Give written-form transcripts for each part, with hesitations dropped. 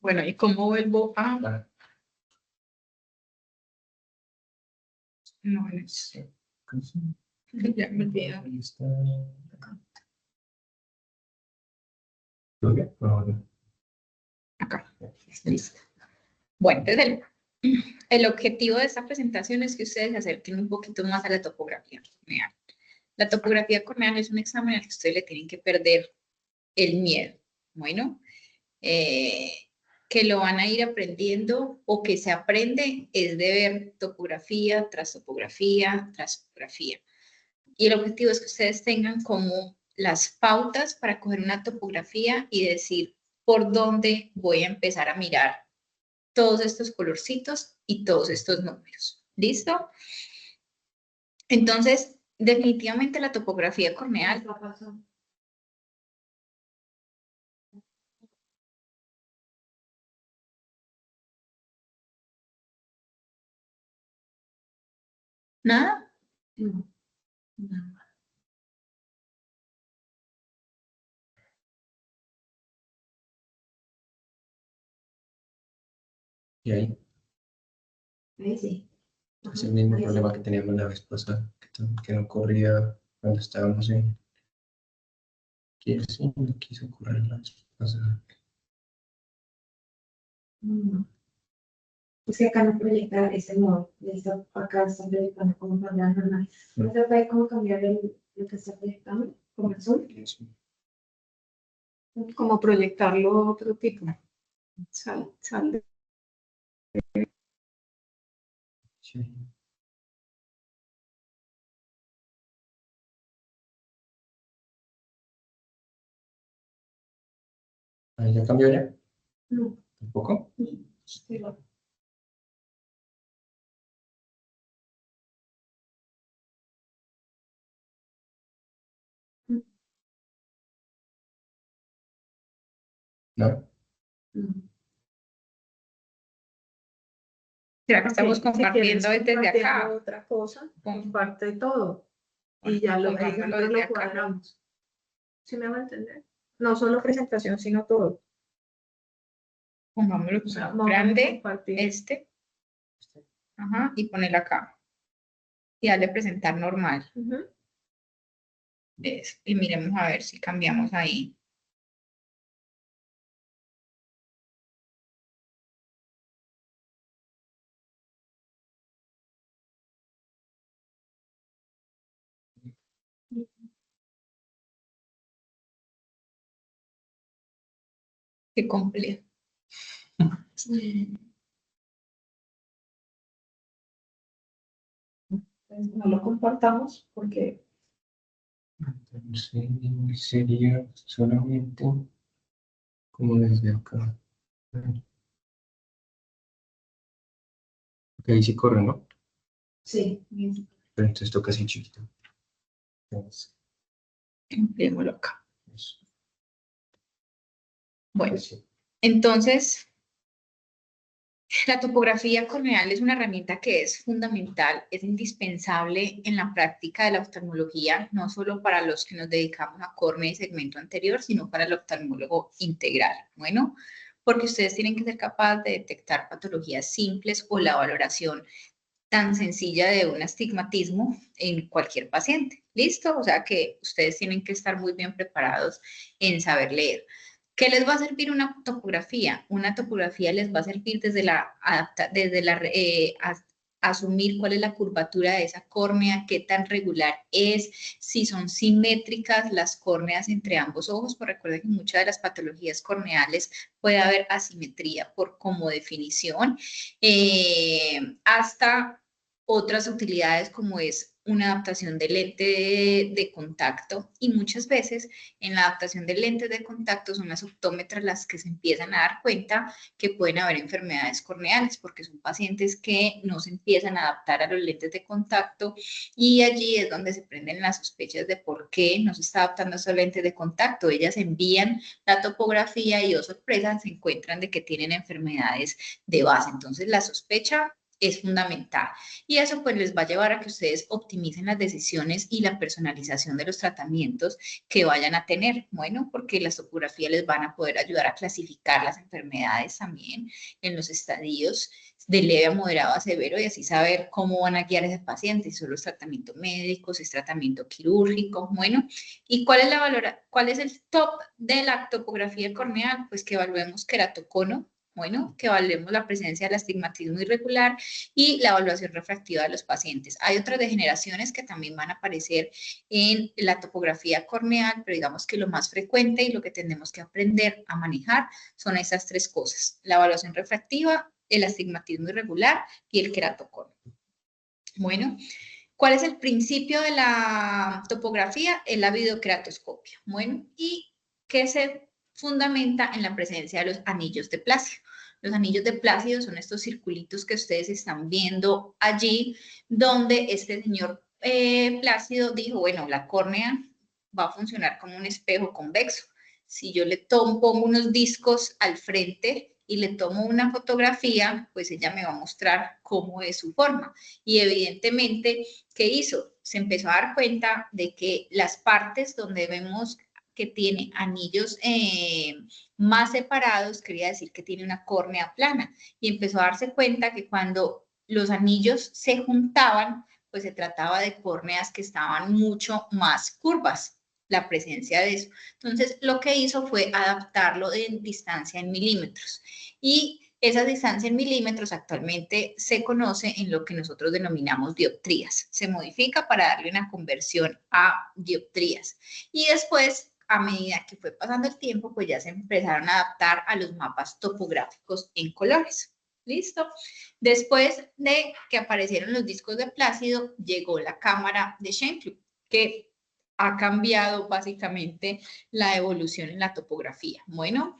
Bueno, ¿y cómo vuelvo a...? Claro. No, es... Ya me olvidé. Ahí está. ¿Todo bien? Ahora. Acá. Listo. Bueno, entonces el objetivo de esta presentación es que ustedes se acerquen un poquito más a la topografía corneal. La topografía corneal es un examen al que ustedes le tienen que perder el miedo. Bueno, que lo van a ir aprendiendo o que se aprende es de ver topografía tras topografía tras topografía. Y el objetivo es que ustedes tengan como las pautas para coger una topografía y decir por dónde voy a empezar a mirar todos estos colorcitos y todos estos números. ¿Listo? Entonces, definitivamente la topografía corneal. ¿Nada? No, no. Y ahí, Ahí sí. es el mismo Ahí sí. problema que teníamos la vez pasada, que no corría cuando estábamos en... Que sí, no quiso correr la vez pasada. No. Es que acá no proyecta ese modo. Acá está proyectando como pantalla normal. ¿No se puede cómo cambiar lo que está proyectando? Como el sol. Eso. Como proyectarlo otro tipo. Sal de... Sí. Ahí ya cambió ya. No. ¿Tampoco? Sí, no. No. No. ¿Será que estamos Si quieres compartiendo desde compartir acá? otra cosa, comparte todo. Y ya lo Pongámoslo desde lo acá. cuadramos. ¿Sí me va a entender? No solo presentación, sino todo. Pongámoslo O sea, grande, compartir. este. Ajá, y ponerlo acá. Y darle presentar normal. ¿Ves? Y miremos a ver si cambiamos ahí. Qué complejo. No lo compartamos porque Entonces sería solamente como desde acá. Ok, ahí sí corre, ¿no? sí. Pero entonces toca así chiquito. Entonces, Ampliémoslo acá. eso. Bueno, Pues sí. entonces, la topografía corneal es una herramienta que es fundamental, es indispensable en la práctica de la oftalmología, no solo para los que nos dedicamos a córnea y segmento anterior, sino para el oftalmólogo integral. Bueno, porque ustedes tienen que ser capaces de detectar patologías simples o la valoración tan sencilla de un astigmatismo en cualquier paciente. ¿Listo? O sea que ustedes tienen que estar muy bien preparados en saber leer. ¿Qué les va a servir una topografía? Una topografía les va a servir asumir cuál es la curvatura de esa córnea, qué tan regular es, si son simétricas las córneas entre ambos ojos, porque recuerden que en muchas de las patologías corneales puede haber asimetría por como definición, hasta otras utilidades como es una adaptación de lente de contacto, y muchas veces en la adaptación de lentes de contacto son las optómetras las que se empiezan a dar cuenta que pueden haber enfermedades corneales, porque son pacientes que no se empiezan a adaptar a los lentes de contacto, y allí es donde se prenden las sospechas de por qué no se está adaptando a esos lentes de contacto. Ellas envían la topografía y, oh sorpresa, se encuentran de que tienen enfermedades de base. Entonces la sospecha es fundamental. Y eso pues les va a llevar a que ustedes optimicen las decisiones y la personalización de los tratamientos que vayan a tener. Bueno, porque las topografías les van a poder ayudar a clasificar las enfermedades también en los estadios de leve a moderado a severo y así saber cómo van a guiar a ese paciente, si son los tratamientos médicos, si es tratamiento quirúrgico, bueno. ¿Y cuál es el top de la topografía corneal? Pues que evaluemos queratocono, bueno, que evaluemos la presencia del astigmatismo irregular y la evaluación refractiva de los pacientes. Hay otras degeneraciones que también van a aparecer en la topografía corneal, pero digamos que lo más frecuente y lo que tenemos que aprender a manejar son esas tres cosas: la evaluación refractiva, el astigmatismo irregular y el queratocono. Bueno, ¿cuál es el principio de la topografía? Es la videoqueratoscopia. Bueno, ¿y qué se fundamenta en la presencia de los anillos de Plácido? Los anillos de Plácido son estos circulitos que ustedes están viendo allí, donde este señor Plácido dijo, bueno, la córnea va a funcionar como un espejo convexo. Si yo le pongo unos discos al frente y le tomo una fotografía, pues ella me va a mostrar cómo es su forma. Y evidentemente, ¿qué hizo? Se empezó a dar cuenta de que las partes donde vemos que tiene anillos más separados, quería decir que tiene una córnea plana. Y empezó a darse cuenta que cuando los anillos se juntaban, pues se trataba de córneas que estaban mucho más curvas, la presencia de eso. Entonces, lo que hizo fue adaptarlo en distancia en milímetros. Y esa distancia en milímetros actualmente se conoce en lo que nosotros denominamos dioptrías. Se modifica para darle una conversión a dioptrías. Y después, a medida que fue pasando el tiempo, pues ya se empezaron a adaptar a los mapas topográficos en colores. ¿Listo? Después de que aparecieron los discos de Plácido, llegó la cámara de Scheimpflug, que ha cambiado básicamente la evolución en la topografía. Bueno,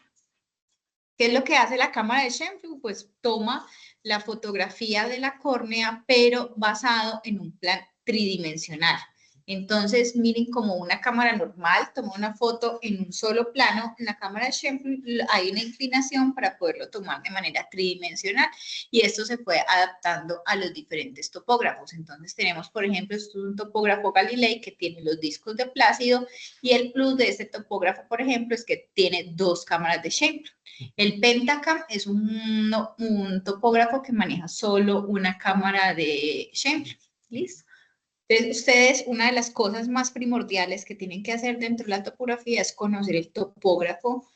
¿qué es lo que hace la cámara de Scheimpflug? Pues toma la fotografía de la córnea, pero basado en un plan tridimensional. Entonces, miren, como una cámara normal toma una foto en un solo plano, en la cámara de Scheimpflug hay una inclinación para poderlo tomar de manera tridimensional y esto se fue adaptando a los diferentes topógrafos. Entonces, tenemos, por ejemplo, esto es un topógrafo Galilei que tiene los discos de Plácido y el plus de este topógrafo, por ejemplo, es que tiene dos cámaras de Scheimpflug. El Pentacam es un topógrafo que maneja solo una cámara de Scheimpflug. ¿Listo? Entonces, ustedes, una de las cosas más primordiales que tienen que hacer dentro de la topografía es conocer el topógrafo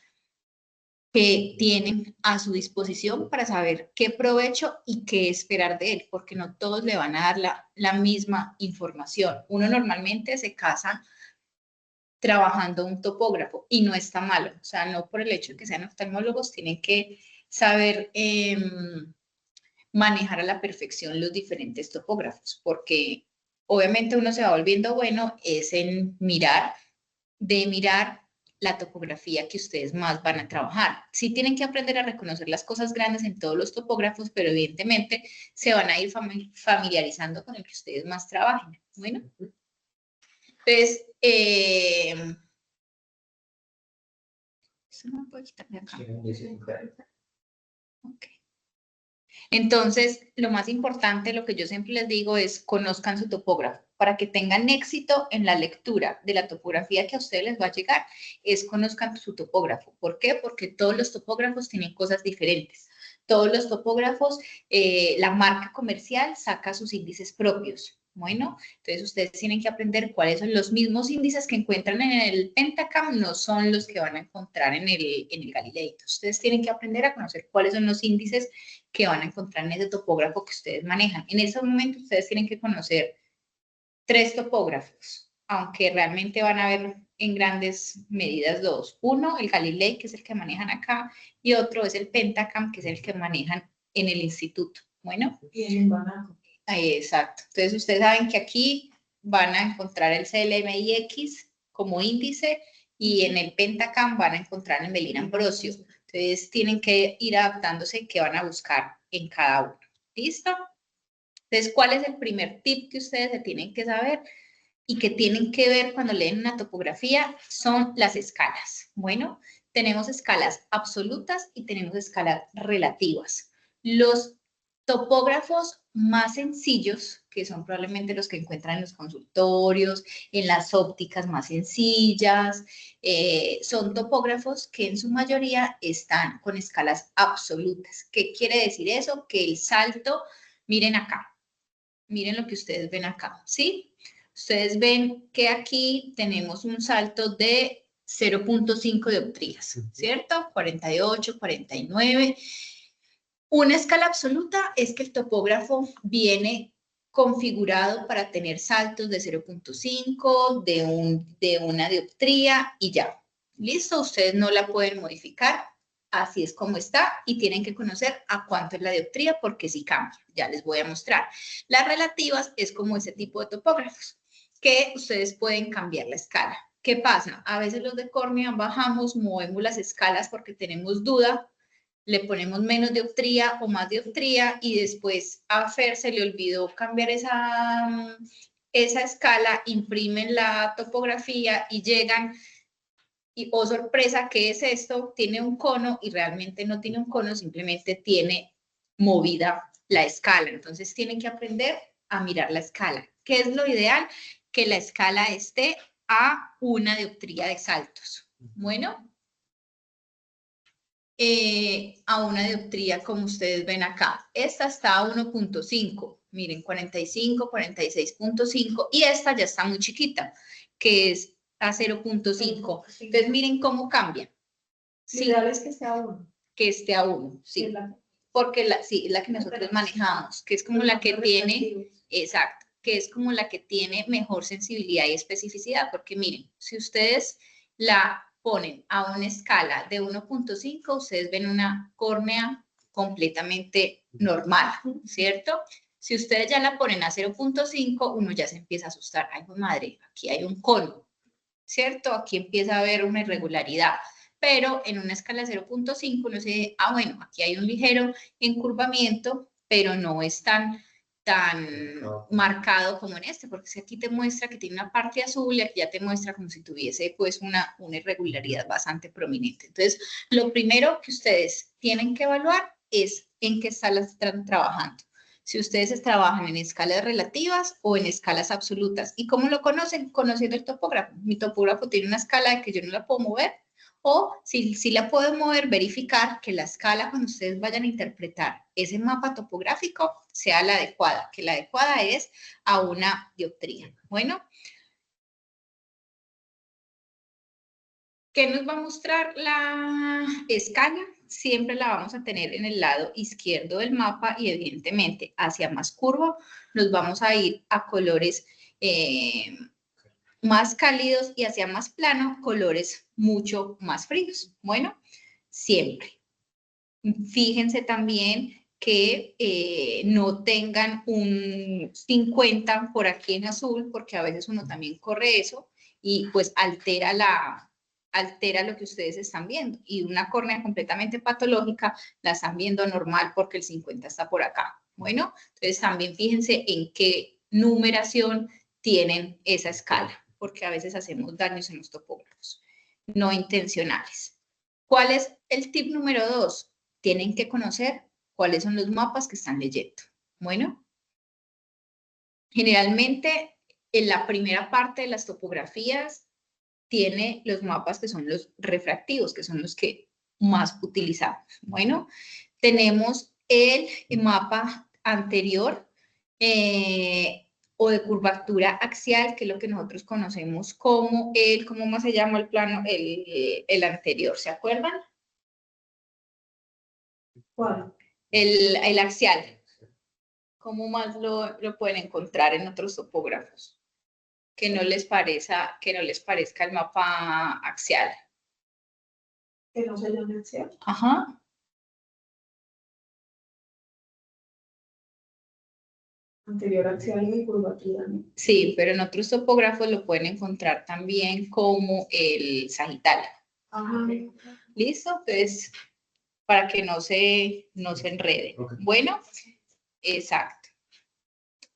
que tienen a su disposición para saber qué provecho y qué esperar de él, porque no todos le van a dar la misma información. Uno normalmente se casa trabajando un topógrafo y no está malo, o sea, no por el hecho de que sean oftalmólogos, tienen que saber manejar a la perfección los diferentes topógrafos, porque obviamente uno se va volviendo bueno es en mirar la topografía que ustedes más van a trabajar. Sí tienen que aprender a reconocer las cosas grandes en todos los topógrafos, pero evidentemente se van a ir familiarizando con el que ustedes más trabajen. Bueno, entonces, eso no puedo quitarme acá. Okay. Entonces, lo más importante, lo que yo siempre les digo es conozcan su topógrafo. Para que tengan éxito en la lectura de la topografía que a ustedes les va a llegar, es conozcan su topógrafo. ¿Por qué? Porque todos los topógrafos tienen cosas diferentes. Todos los topógrafos, la marca comercial saca sus índices propios. Bueno, entonces ustedes tienen que aprender cuáles son los mismos índices que encuentran en el Pentacam, no son los que van a encontrar en el Galilei. Ustedes tienen que aprender a conocer cuáles son los índices que van a encontrar en ese topógrafo que ustedes manejan. En ese momento ustedes tienen que conocer 3 topógrafos, aunque realmente van a ver en grandes medidas 2. Uno, el Galilei, que es el que manejan acá, y otro es el Pentacam, que es el que manejan en el instituto. Bueno. Y en Banaco. Exacto. Entonces, ustedes saben que aquí van a encontrar el CLMIX como índice y en el Pentacam van a encontrar el Melina Ambrosio. Entonces, tienen que ir adaptándose qué van a buscar en cada uno. ¿Listo? Entonces, ¿cuál es el primer tip que ustedes se tienen que saber y que tienen que ver cuando leen una topografía? Son las escalas. Bueno, tenemos escalas absolutas y tenemos escalas relativas. Los topógrafos más sencillos, que son probablemente los que encuentran en los consultorios, en las ópticas más sencillas, son topógrafos que en su mayoría están con escalas absolutas. ¿Qué quiere decir eso? Que el salto, miren acá, miren lo que ustedes ven acá, ¿sí? Ustedes ven que aquí tenemos un salto de 0.5 dioptrías, ¿cierto? 48, 49. Una escala absoluta es que el topógrafo viene configurado para tener saltos de 0.5, de una dioptría y ya. ¿Listo? Ustedes no la pueden modificar. Así es como está y tienen que conocer a cuánto es la dioptría porque sí cambia. Ya les voy a mostrar. Las relativas es como ese tipo de topógrafos que ustedes pueden cambiar la escala. ¿Qué pasa? A veces los de córnea bajamos, movemos las escalas porque tenemos duda, le ponemos menos dioptría o más dioptría y después a Fer se le olvidó cambiar esa escala, imprimen la topografía y llegan y, oh sorpresa, ¿qué es esto? Tiene un cono y realmente no tiene un cono, simplemente tiene movida la escala. Entonces tienen que aprender a mirar la escala. ¿Qué es lo ideal? Que la escala esté a una dioptría de saltos. Bueno, a una dioptría como ustedes ven acá. Esta está a 1.5, miren, 45, 46.5 y esta ya está muy chiquita, que es a 0.5. Entonces miren cómo cambia. Sí, ideal es que esté a 1. Que esté a 1, sí. Porque sí, es la que nosotros manejamos, que es como la que tiene, exacto, que es como la que tiene mejor sensibilidad y especificidad, porque miren, si ustedes la ponen a una escala de 1.5, ustedes ven una córnea completamente normal, ¿cierto? Si ustedes ya la ponen a 0.5, uno ya se empieza a asustar. Ay, madre, aquí hay un cono, ¿cierto? Aquí empieza a haber una irregularidad. Pero en una escala de 0.5 uno dice, ah, bueno, aquí hay un ligero encurvamiento, pero no es tan marcado como en este, porque si aquí te muestra que tiene una parte azul y aquí ya te muestra como si tuviese pues una irregularidad bastante prominente. Entonces, lo primero que ustedes tienen que evaluar es en qué escalas están trabajando. Si ustedes trabajan en escalas relativas o en escalas absolutas. ¿Y cómo lo conocen? Conociendo el topógrafo. Mi topógrafo tiene una escala de que yo no la puedo mover, o si la puedo mover, verificar que la escala cuando ustedes vayan a interpretar ese mapa topográfico sea la adecuada, que la adecuada es a una dioptría. Bueno, ¿qué nos va a mostrar la escala? Siempre la vamos a tener en el lado izquierdo del mapa y evidentemente hacia más curvo nos vamos a ir a colores más cálidos y hacia más plano, colores mucho más fríos. Bueno, siempre. Fíjense también que no tengan un 50 por aquí en azul, porque a veces uno también corre eso y pues altera lo que ustedes están viendo. Y una córnea completamente patológica la están viendo normal porque el 50 está por acá. Bueno, entonces también fíjense en qué numeración tienen esa escala, porque a veces hacemos daños en los topógrafos no intencionales. ¿Cuál es el tip número 2? Tienen que conocer cuáles son los mapas que están leyendo. Bueno, generalmente en la primera parte de las topografías tiene los mapas que son los refractivos, que son los que más utilizamos. Bueno, tenemos el mapa anterior o de curvatura axial, que es lo que nosotros conocemos como ¿cómo más se llama el plano? El anterior, ¿se acuerdan? ¿Cuál? El axial. ¿Cómo más lo pueden encontrar en otros topógrafos? Que no les parezca el mapa axial. Que no se llame axial. Ajá. Anterior axial y curvatura, ¿no? Sí, pero en otros topógrafos lo pueden encontrar también como el sagital. Ajá. ¿Listo? Entonces, para que no se enrede. Okay. Bueno, exacto.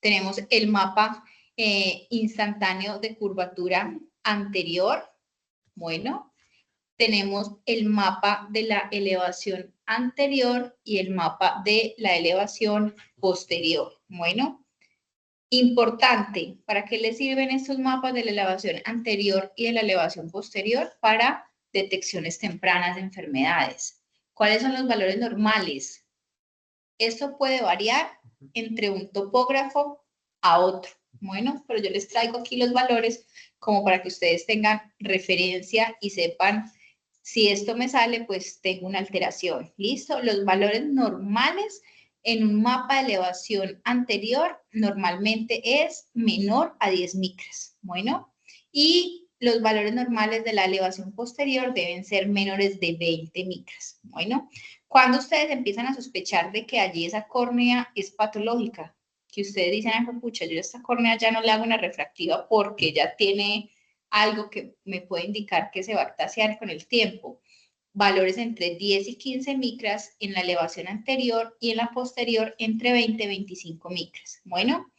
Tenemos el mapa instantáneo de curvatura anterior. Bueno, tenemos el mapa de la elevación anterior y el mapa de la elevación posterior. Bueno, importante, ¿para qué le sirven estos mapas de la elevación anterior y de la elevación posterior? Para detecciones tempranas de enfermedades. ¿Cuáles son los valores normales? Esto puede variar entre un topógrafo a otro. Bueno, pero yo les traigo aquí los valores como para que ustedes tengan referencia y sepan si esto me sale, pues tengo una alteración. ¿Listo? Los valores normales en un mapa de elevación anterior normalmente es menor a 10 micras. Bueno, y los valores normales de la elevación posterior deben ser menores de 20 micras. Bueno, cuando ustedes empiezan a sospechar de que allí esa córnea es patológica, que ustedes dicen, ay, pucha, yo a esta córnea ya no le hago una refractiva porque ya tiene algo que me puede indicar que se va a ectasiar con el tiempo. Valores entre 10 y 15 micras en la elevación anterior y en la posterior entre 20 y 25 micras. Bueno,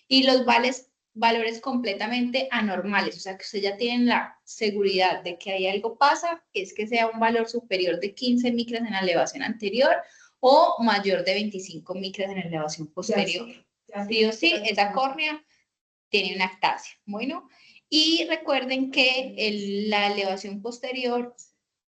y los valores completamente anormales, o sea que ustedes ya tienen la seguridad de que hay algo pasa, es que sea un valor superior de 15 micras en la elevación anterior o mayor de 25 micras en la elevación posterior. Sí o sí, esa córnea tiene una ectasia. Bueno, y recuerden que la elevación posterior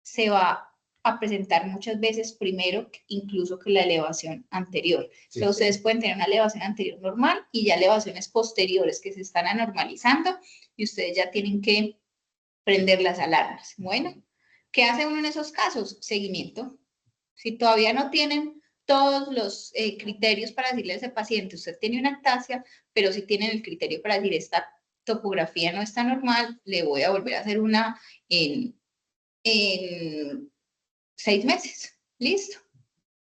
se va a presentar muchas veces primero incluso que la elevación anterior. Sí. Entonces ustedes pueden tener una elevación anterior normal y ya elevaciones posteriores que se están anormalizando y ustedes ya tienen que prender las alarmas. Bueno, ¿qué hace uno en esos casos? Seguimiento. Si todavía no tienen todos los criterios para decirle a ese paciente, usted tiene una ectasia, pero si tienen el criterio para decir esta topografía no está normal, le voy a volver a hacer una en 6 meses. Listo.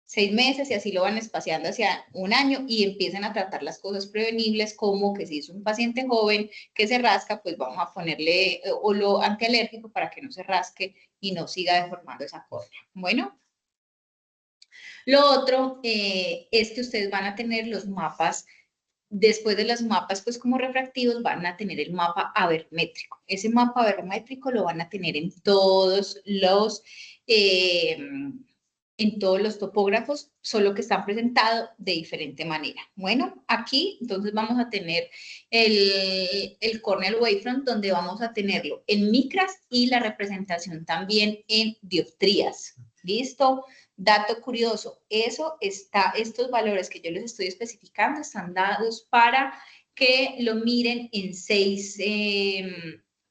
6 meses y así lo van espaciando hacia un año y empiezan a tratar las cosas prevenibles como que si es un paciente joven que se rasca, pues vamos a ponerle o lo antialérgico para que no se rasque y no siga deformando esa córnea. Bueno, lo otro es que ustedes van a tener los mapas, después de los mapas, pues como refractivos, van a tener el mapa abermétrico. Ese mapa abermétrico lo van a tener en todos los topógrafos, solo que están presentados de diferente manera. Bueno, aquí entonces vamos a tener el corneal wavefront, donde vamos a tenerlo en micras y la representación también en dioptrías. ¿Listo? Dato curioso, estos valores que yo les estoy especificando están dados para que lo miren en 6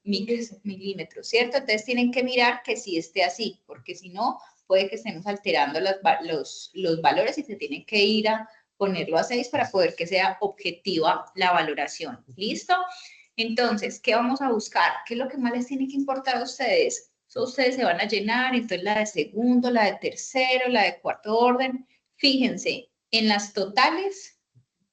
milímetros, ¿cierto? Entonces tienen que mirar que sí esté así, porque si no, puede que estemos alterando los valores y se tienen que ir a ponerlo a 6 para poder que sea objetiva la valoración. ¿Listo? Entonces, ¿qué vamos a buscar? ¿Qué es lo que más les tiene que importar a ustedes? Ustedes se van a llenar, entonces la de segundo, la de tercero, la de cuarto orden. Fíjense, en las totales,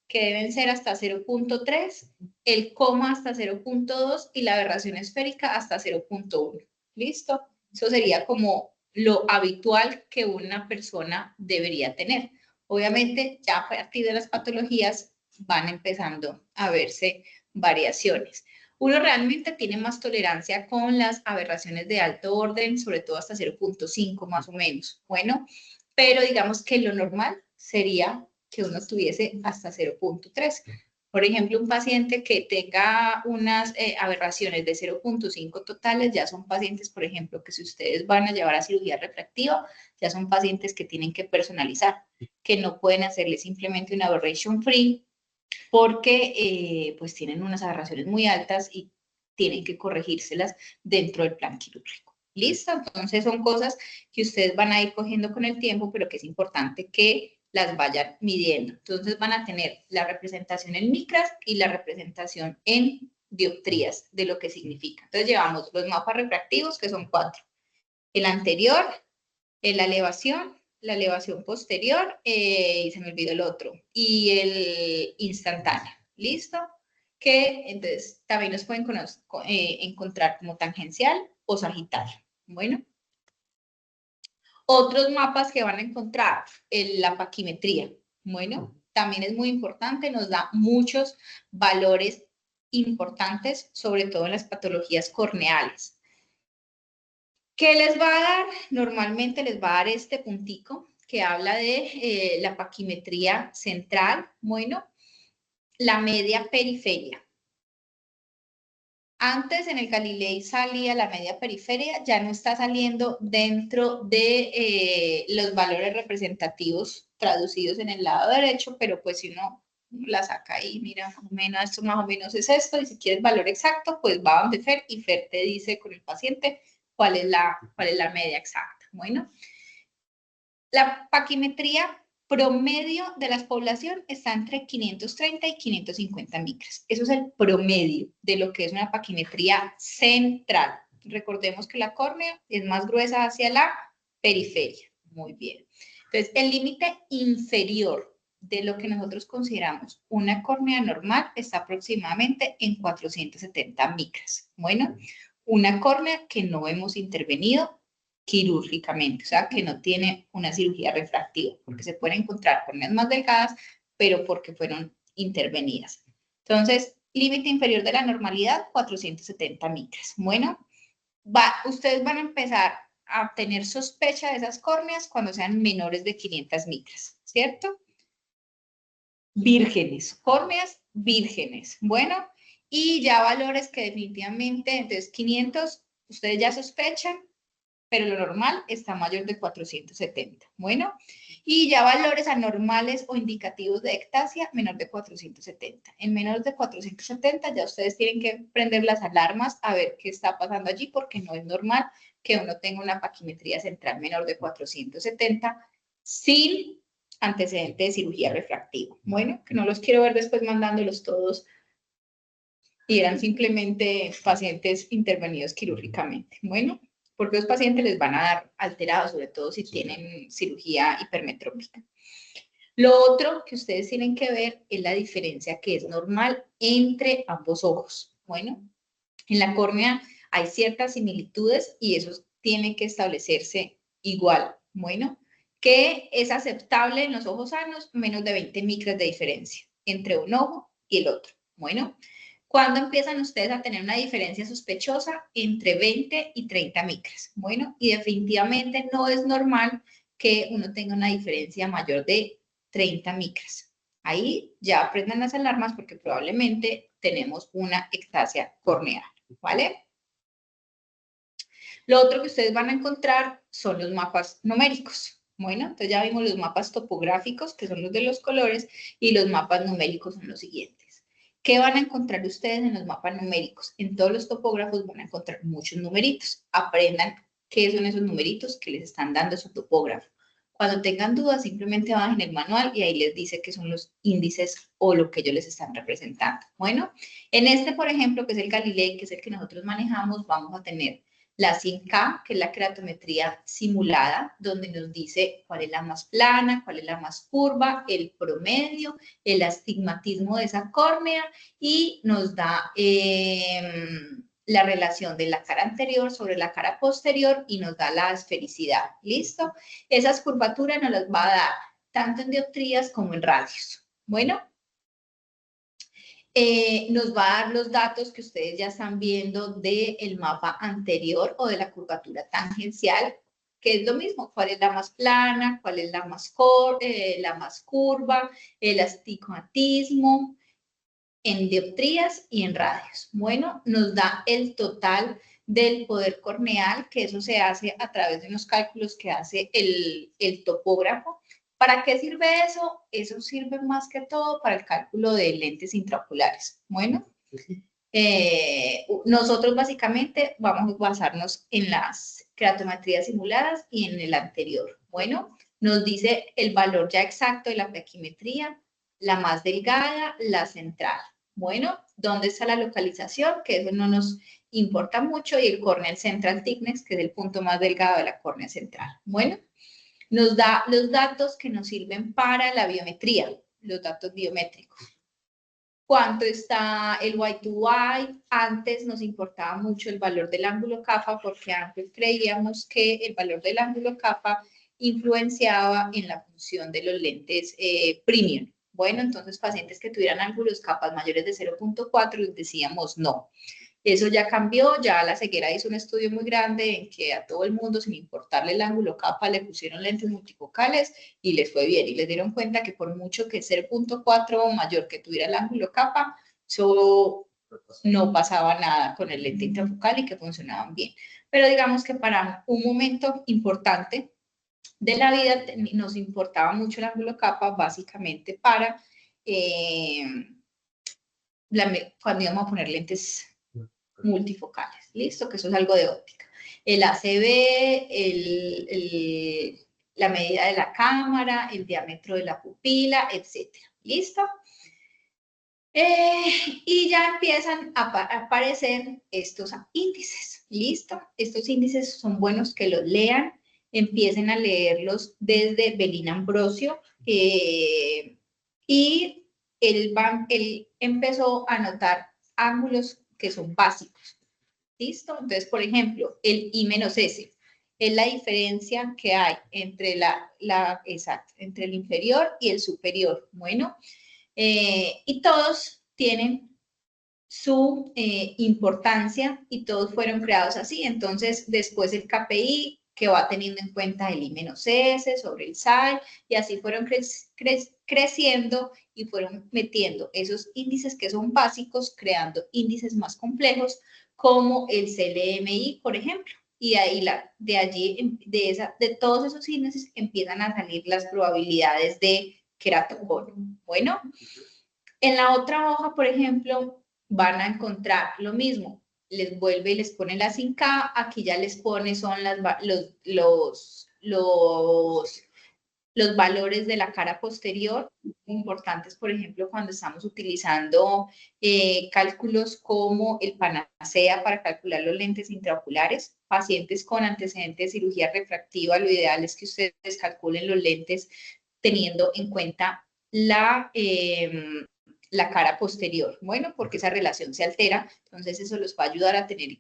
que deben ser hasta 0.3, el coma hasta 0.2 y la aberración esférica hasta 0.1. ¿Listo? Eso sería como lo habitual que una persona debería tener. Obviamente, ya a partir de las patologías van empezando a verse variaciones. Uno realmente tiene más tolerancia con las aberraciones de alto orden, sobre todo hasta 0.5 más o menos. Bueno, pero digamos que lo normal sería que uno tuviese hasta 0.3. Por ejemplo, un paciente que tenga unas aberraciones de 0.5 totales, ya son pacientes, por ejemplo, que si ustedes van a llevar a cirugía refractiva, ya son pacientes que tienen que personalizar, que no pueden hacerle simplemente una aberration free, porque pues tienen unas aberraciones muy altas y tienen que corregírselas dentro del plan quirúrgico. ¿Listo? Entonces son cosas que ustedes van a ir cogiendo con el tiempo, pero que es importante que las vayan midiendo. Entonces van a tener la representación en micras y la representación en dioptrías de lo que significa. Entonces llevamos los mapas refractivos, que son 4. El anterior, la elevación posterior, y se me olvidó el otro, y el instantáneo. ¿Listo? Que entonces también los pueden encontrar como tangencial o sagital. Bueno. Otros mapas que van a encontrar, la paquimetría. Bueno, también es muy importante, nos da muchos valores importantes, sobre todo en las patologías corneales. ¿Qué les va a dar? Normalmente les va a dar este puntico que habla de la paquimetría central, bueno, la media periferia. Antes en el Galilei salía la media periferia, ya no está saliendo dentro de los valores representativos traducidos en el lado derecho, pero pues si uno la saca ahí, mira, más o menos, esto más o menos es esto, y si quieres valor exacto, pues va donde Fer, y Fer te dice con el paciente cuál es la media exacta. Bueno, la paquimetría promedio de la población está entre 530 y 550 micras. Eso es el promedio de lo que es una paquimetría central. Recordemos que la córnea es más gruesa hacia la periferia. Muy bien. Entonces, el límite inferior de lo que nosotros consideramos una córnea normal está aproximadamente en 470 micras. Bueno, una córnea que no hemos intervenido quirúrgicamente, o sea, que no tiene una cirugía refractiva, porque se pueden encontrar córneas más delgadas, pero porque fueron intervenidas. Entonces, límite inferior de la normalidad, 470 micras. Bueno, ustedes van a empezar a tener sospecha de esas córneas cuando sean menores de 500 micras, ¿cierto? Vírgenes, córneas vírgenes. Bueno, y ya valores que definitivamente, entonces 500, ustedes ya sospechan, pero lo normal está mayor de 470. Bueno, y ya valores anormales o indicativos de ectasia menor de 470. En menor de 470 ya ustedes tienen que prender las alarmas a ver qué está pasando allí, porque no es normal que uno tenga una paquimetría central menor de 470 sin antecedente de cirugía refractiva. Bueno, que no los quiero ver después mandándolos todos y eran simplemente pacientes intervenidos quirúrgicamente. Bueno, porque los pacientes les van a dar alterados, sobre todo si tienen cirugía hipermetrópica. Lo otro que ustedes tienen que ver es la diferencia que es normal entre ambos ojos. Bueno, en la córnea hay ciertas similitudes y eso tiene que establecerse igual. Bueno, que es aceptable en los ojos sanos menos de 20 micras de diferencia entre un ojo y el otro. Bueno, ¿cuándo empiezan ustedes a tener una diferencia sospechosa? Entre 20 y 30 micras. Bueno, y definitivamente no es normal que uno tenga una diferencia mayor de 30 micras. Ahí ya aprendan las alarmas porque probablemente tenemos una ectasia corneal, ¿vale? Lo otro que ustedes van a encontrar son los mapas numéricos. Bueno, entonces ya vimos los mapas topográficos, que son los de los colores, y los mapas numéricos son los siguientes. ¿Qué van a encontrar ustedes en los mapas numéricos? En todos los topógrafos van a encontrar muchos numeritos. Aprendan qué son esos numeritos que les están dando su topógrafo. Cuando tengan dudas, simplemente bajen el manual y ahí les dice qué son los índices o lo que ellos les están representando. Bueno, en este, por ejemplo, que es el Galilei, que es el que nosotros manejamos, vamos a tener la SINK, que es la keratometría simulada, donde nos dice cuál es la más plana, cuál es la más curva, el promedio, el astigmatismo de esa córnea y nos da la relación de la cara anterior sobre la cara posterior y nos da la esfericidad. ¿Listo? Esas curvaturas nos las va a dar tanto en dioptrías como en radios. Bueno, nos va a dar los datos que ustedes ya están viendo del mapa anterior o de la curvatura tangencial, que es lo mismo, cuál es la más plana, cuál es la más curva, el astigmatismo en dioptrías y en radios. Bueno, nos da el total del poder corneal, que eso se hace a través de unos cálculos que hace el topógrafo. ¿Para qué sirve eso? Eso sirve más que todo para el cálculo de lentes intraoculares. Bueno, nosotros básicamente vamos a basarnos en las keratometrías simuladas y en el anterior. Bueno, nos dice el valor ya exacto de la paquimetría, la más delgada, la central. Bueno, ¿dónde está la localización? Que eso no nos importa mucho, y el corneal central thickness, que es el punto más delgado de la córnea central. Bueno, nos da los datos que nos sirven para la biometría, los datos biométricos. ¿Cuánto está el Y2Y? Antes nos importaba mucho el valor del ángulo CAFA porque antes creíamos que el valor del ángulo CAFA influenciaba en la función de los lentes premium. Bueno, entonces pacientes que tuvieran ángulos CAFA mayores de 0.4 les decíamos no. Eso ya cambió, ya la ceguera hizo un estudio muy grande en que a todo el mundo, sin importarle el ángulo capa, le pusieron lentes multifocales y les fue bien. Y les dieron cuenta que por mucho que 0.4 o mayor que tuviera el ángulo capa, eso no pasaba nada con el lente intrafocal y que funcionaban bien. Pero digamos que para un momento importante de la vida nos importaba mucho el ángulo capa, básicamente para cuando íbamos a poner lentes multifocales, ¿listo? Que eso es algo de óptica. El ACB, la medida de la cámara, el diámetro de la pupila, etcétera, ¿listo? Y ya empiezan a aparecer estos índices, ¿listo? Estos índices son buenos que los lean, empiecen a leerlos desde Belín Ambrosio, y él empezó a notar ángulos que son básicos, ¿listo? Entonces, por ejemplo, el I-S es la diferencia que hay entre entre el inferior y el superior. Bueno, y todos tienen su importancia y todos fueron creados así. Entonces, después el KPI, que va teniendo en cuenta el I-S sobre el SAI, y así fueron creciendo y fueron metiendo esos índices que son básicos, creando índices más complejos, como el CLMI, por ejemplo. Y ahí de todos esos índices empiezan a salir las probabilidades de queratocono. Bueno, en la otra hoja, por ejemplo, van a encontrar lo mismo. Les vuelve y les pone la 5K, aquí ya les pone son los valores de la cara posterior, importantes, por ejemplo, cuando estamos utilizando cálculos como el Panacea para calcular los lentes intraoculares. Pacientes con antecedentes de cirugía refractiva, lo ideal es que ustedes calculen los lentes teniendo en cuenta la cara posterior. Bueno, porque esa relación se altera, entonces eso los va a ayudar a tener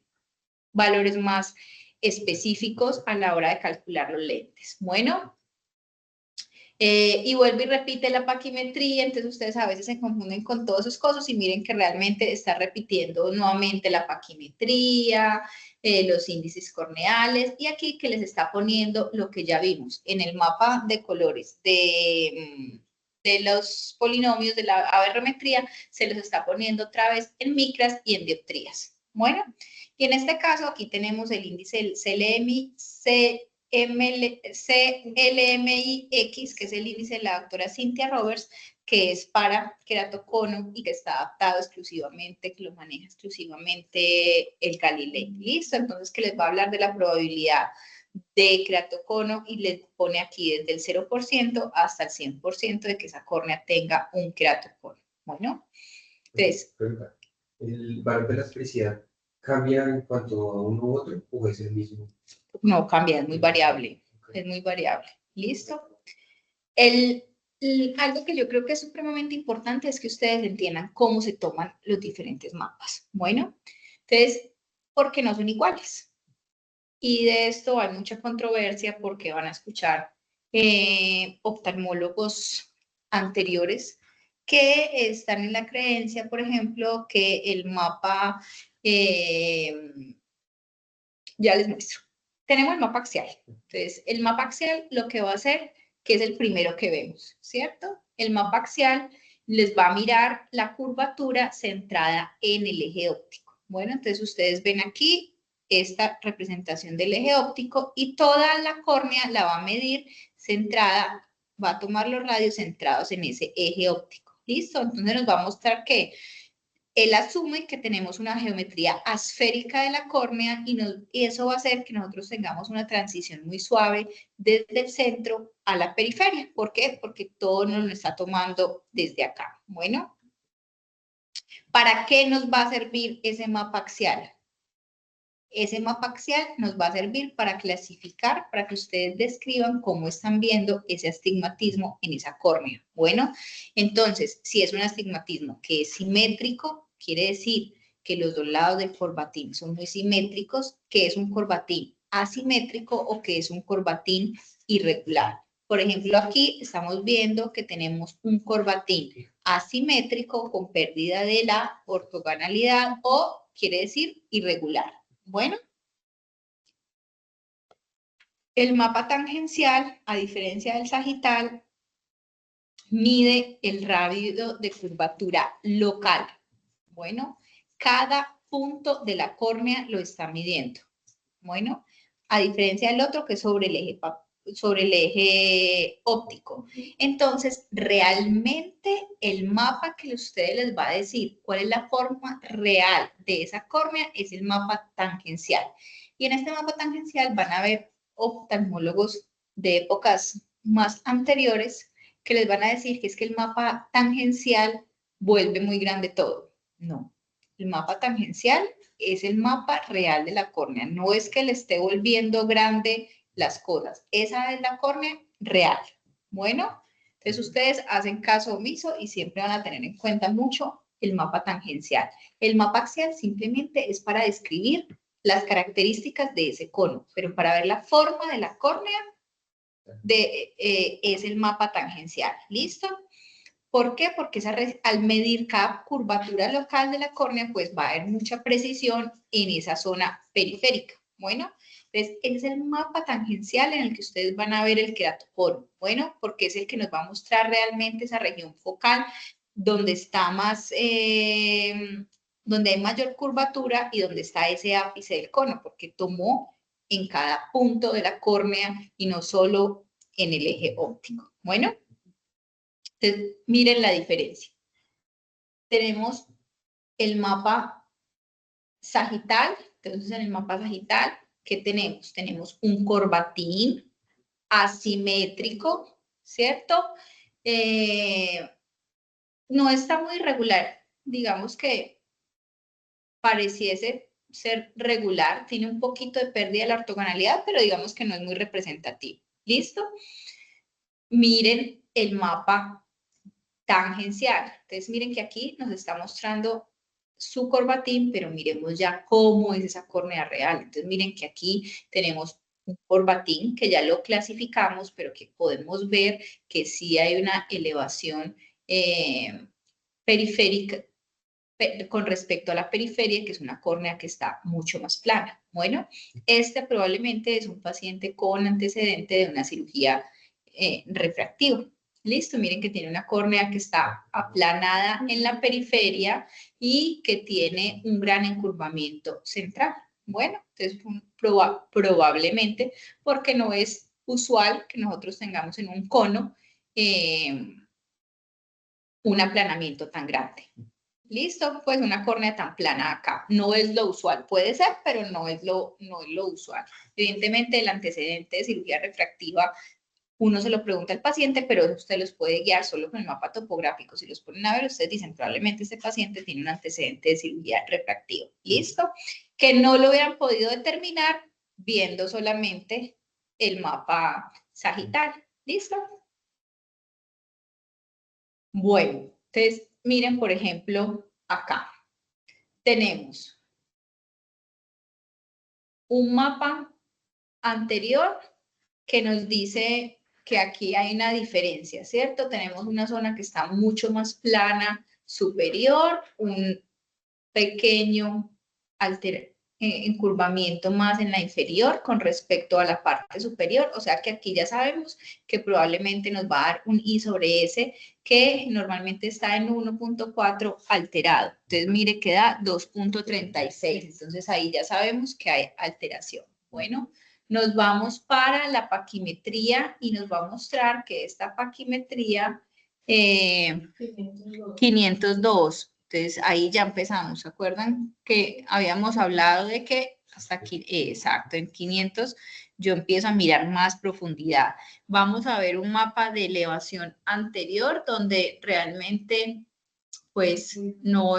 valores más específicos a la hora de calcular los lentes. Bueno, y vuelve y repite la paquimetría, entonces ustedes a veces se confunden con todas esas cosas y miren que realmente está repitiendo nuevamente la paquimetría, los índices corneales, y aquí que les está poniendo lo que ya vimos en el mapa de colores de los polinomios de la aberrometría, se los está poniendo otra vez en micras y en dioptrías. Bueno, y en este caso aquí tenemos el índice del CLMIX, que es el índice de la doctora Cynthia Roberts, que es para queratocono y que está adaptado exclusivamente, que lo maneja exclusivamente el Galilei. ¿Listo? Entonces, que les va a hablar de la probabilidad de queratocono y les pone aquí desde el 0% hasta el 100% de que esa córnea tenga un queratocono. Bueno, entonces... ¿El valor de la esfericidad cambia en cuanto a uno u otro o es el mismo? No, cambia, es muy variable. Es muy variable. ¿Listo? Algo que yo creo que es supremamente importante es que ustedes entiendan cómo se toman los diferentes mapas. Bueno, entonces, porque no son iguales. Y de esto hay mucha controversia porque van a escuchar oftalmólogos anteriores que están en la creencia, por ejemplo, que el mapa, ya les muestro. Tenemos el mapa axial. Entonces, el mapa axial lo que va a hacer, que es el primero que vemos, ¿cierto? El mapa axial les va a mirar la curvatura centrada en el eje óptico. Bueno, entonces ustedes ven aquí esta representación del eje óptico y toda la córnea la va a medir centrada, va a tomar los radios centrados en ese eje óptico. ¿Listo? Entonces nos va a mostrar que él asume que tenemos una geometría asférica de la córnea y eso va a hacer que nosotros tengamos una transición muy suave desde el centro a la periferia. ¿Por qué? Porque todo nos lo está tomando desde acá. Bueno, ¿para qué nos va a servir ese mapa axial? Ese mapa axial nos va a servir para clasificar, para que ustedes describan cómo están viendo ese astigmatismo en esa córnea. Bueno, entonces, si es un astigmatismo que es simétrico, quiere decir que los dos lados del corbatín son muy simétricos, que es un corbatín asimétrico o que es un corbatín irregular. Por ejemplo, aquí estamos viendo que tenemos un corbatín asimétrico con pérdida de la ortogonalidad o quiere decir irregular. Bueno, el mapa tangencial, a diferencia del sagital, mide el radio de curvatura local. Bueno, cada punto de la córnea lo está midiendo. Bueno, a diferencia del otro que es sobre el eje óptico. Entonces, realmente el mapa que ustedes les va a decir cuál es la forma real de esa córnea es el mapa tangencial. Y en este mapa tangencial van a ver oftalmólogos de épocas más anteriores que les van a decir que es que el mapa tangencial vuelve muy grande todo. No, el mapa tangencial es el mapa real de la córnea, no es que le esté volviendo grande las cosas, esa es la córnea real. Bueno, entonces ustedes hacen caso omiso y siempre van a tener en cuenta mucho el mapa tangencial. El mapa axial simplemente es para describir las características de ese cono, pero para ver la forma de la córnea es el mapa tangencial. ¿Listo? ¿Por qué? Porque al medir cada curvatura local de la córnea, pues va a haber mucha precisión en esa zona periférica. Bueno, entonces ese es el mapa tangencial en el que ustedes van a ver el queratocono. Bueno, porque es el que nos va a mostrar realmente esa región focal donde está más, donde hay mayor curvatura y donde está ese ápice del cono, porque tomó en cada punto de la córnea y no solo en el eje óptico. Bueno. Entonces, miren la diferencia. Tenemos el mapa sagital. Entonces, en el mapa sagital, ¿qué tenemos? Tenemos un corbatín asimétrico, ¿cierto? No está muy regular. Digamos que pareciese ser regular. Tiene un poquito de pérdida de la ortogonalidad, pero digamos que no es muy representativo. ¿Listo? Miren el mapa tangencial. Entonces, miren que aquí nos está mostrando su corbatín, pero miremos ya cómo es esa córnea real. Entonces, miren que aquí tenemos un corbatín que ya lo clasificamos, pero que podemos ver que sí hay una elevación periférica con respecto a la periferia, que es una córnea que está mucho más plana. Bueno, este probablemente es un paciente con antecedente de una cirugía refractiva. Listo, miren que tiene una córnea que está aplanada en la periferia y que tiene un gran encurvamiento central. Bueno, entonces probablemente porque no es usual que nosotros tengamos en un cono un aplanamiento tan grande. Listo, pues una córnea tan plana acá. No es lo usual, puede ser, pero no es lo usual. Evidentemente, el antecedente de cirugía refractiva, uno se lo pregunta al paciente, pero usted los puede guiar solo con el mapa topográfico. Si los ponen a ver, ustedes dicen, probablemente este paciente tiene un antecedente de cirugía refractiva. ¿Listo? Que no lo hubieran podido determinar viendo solamente el mapa sagital. ¿Listo? Bueno, entonces, miren, por ejemplo, acá tenemos un mapa anterior que nos dice que aquí hay una diferencia, ¿cierto? Tenemos una zona que está mucho más plana, superior, un pequeño encurvamiento más en la inferior con respecto a la parte superior, o sea que aquí ya sabemos que probablemente nos va a dar un I sobre S que normalmente está en 1.4 alterado. Entonces mire que da 2.36, entonces ahí ya sabemos que hay alteración. Bueno, nos vamos para la paquimetría y nos va a mostrar que esta paquimetría 502. Entonces, ahí ya empezamos. ¿Se acuerdan que habíamos hablado de que hasta aquí, exacto, en 500 yo empiezo a mirar más profundidad? Vamos a ver un mapa de elevación anterior donde realmente, pues, no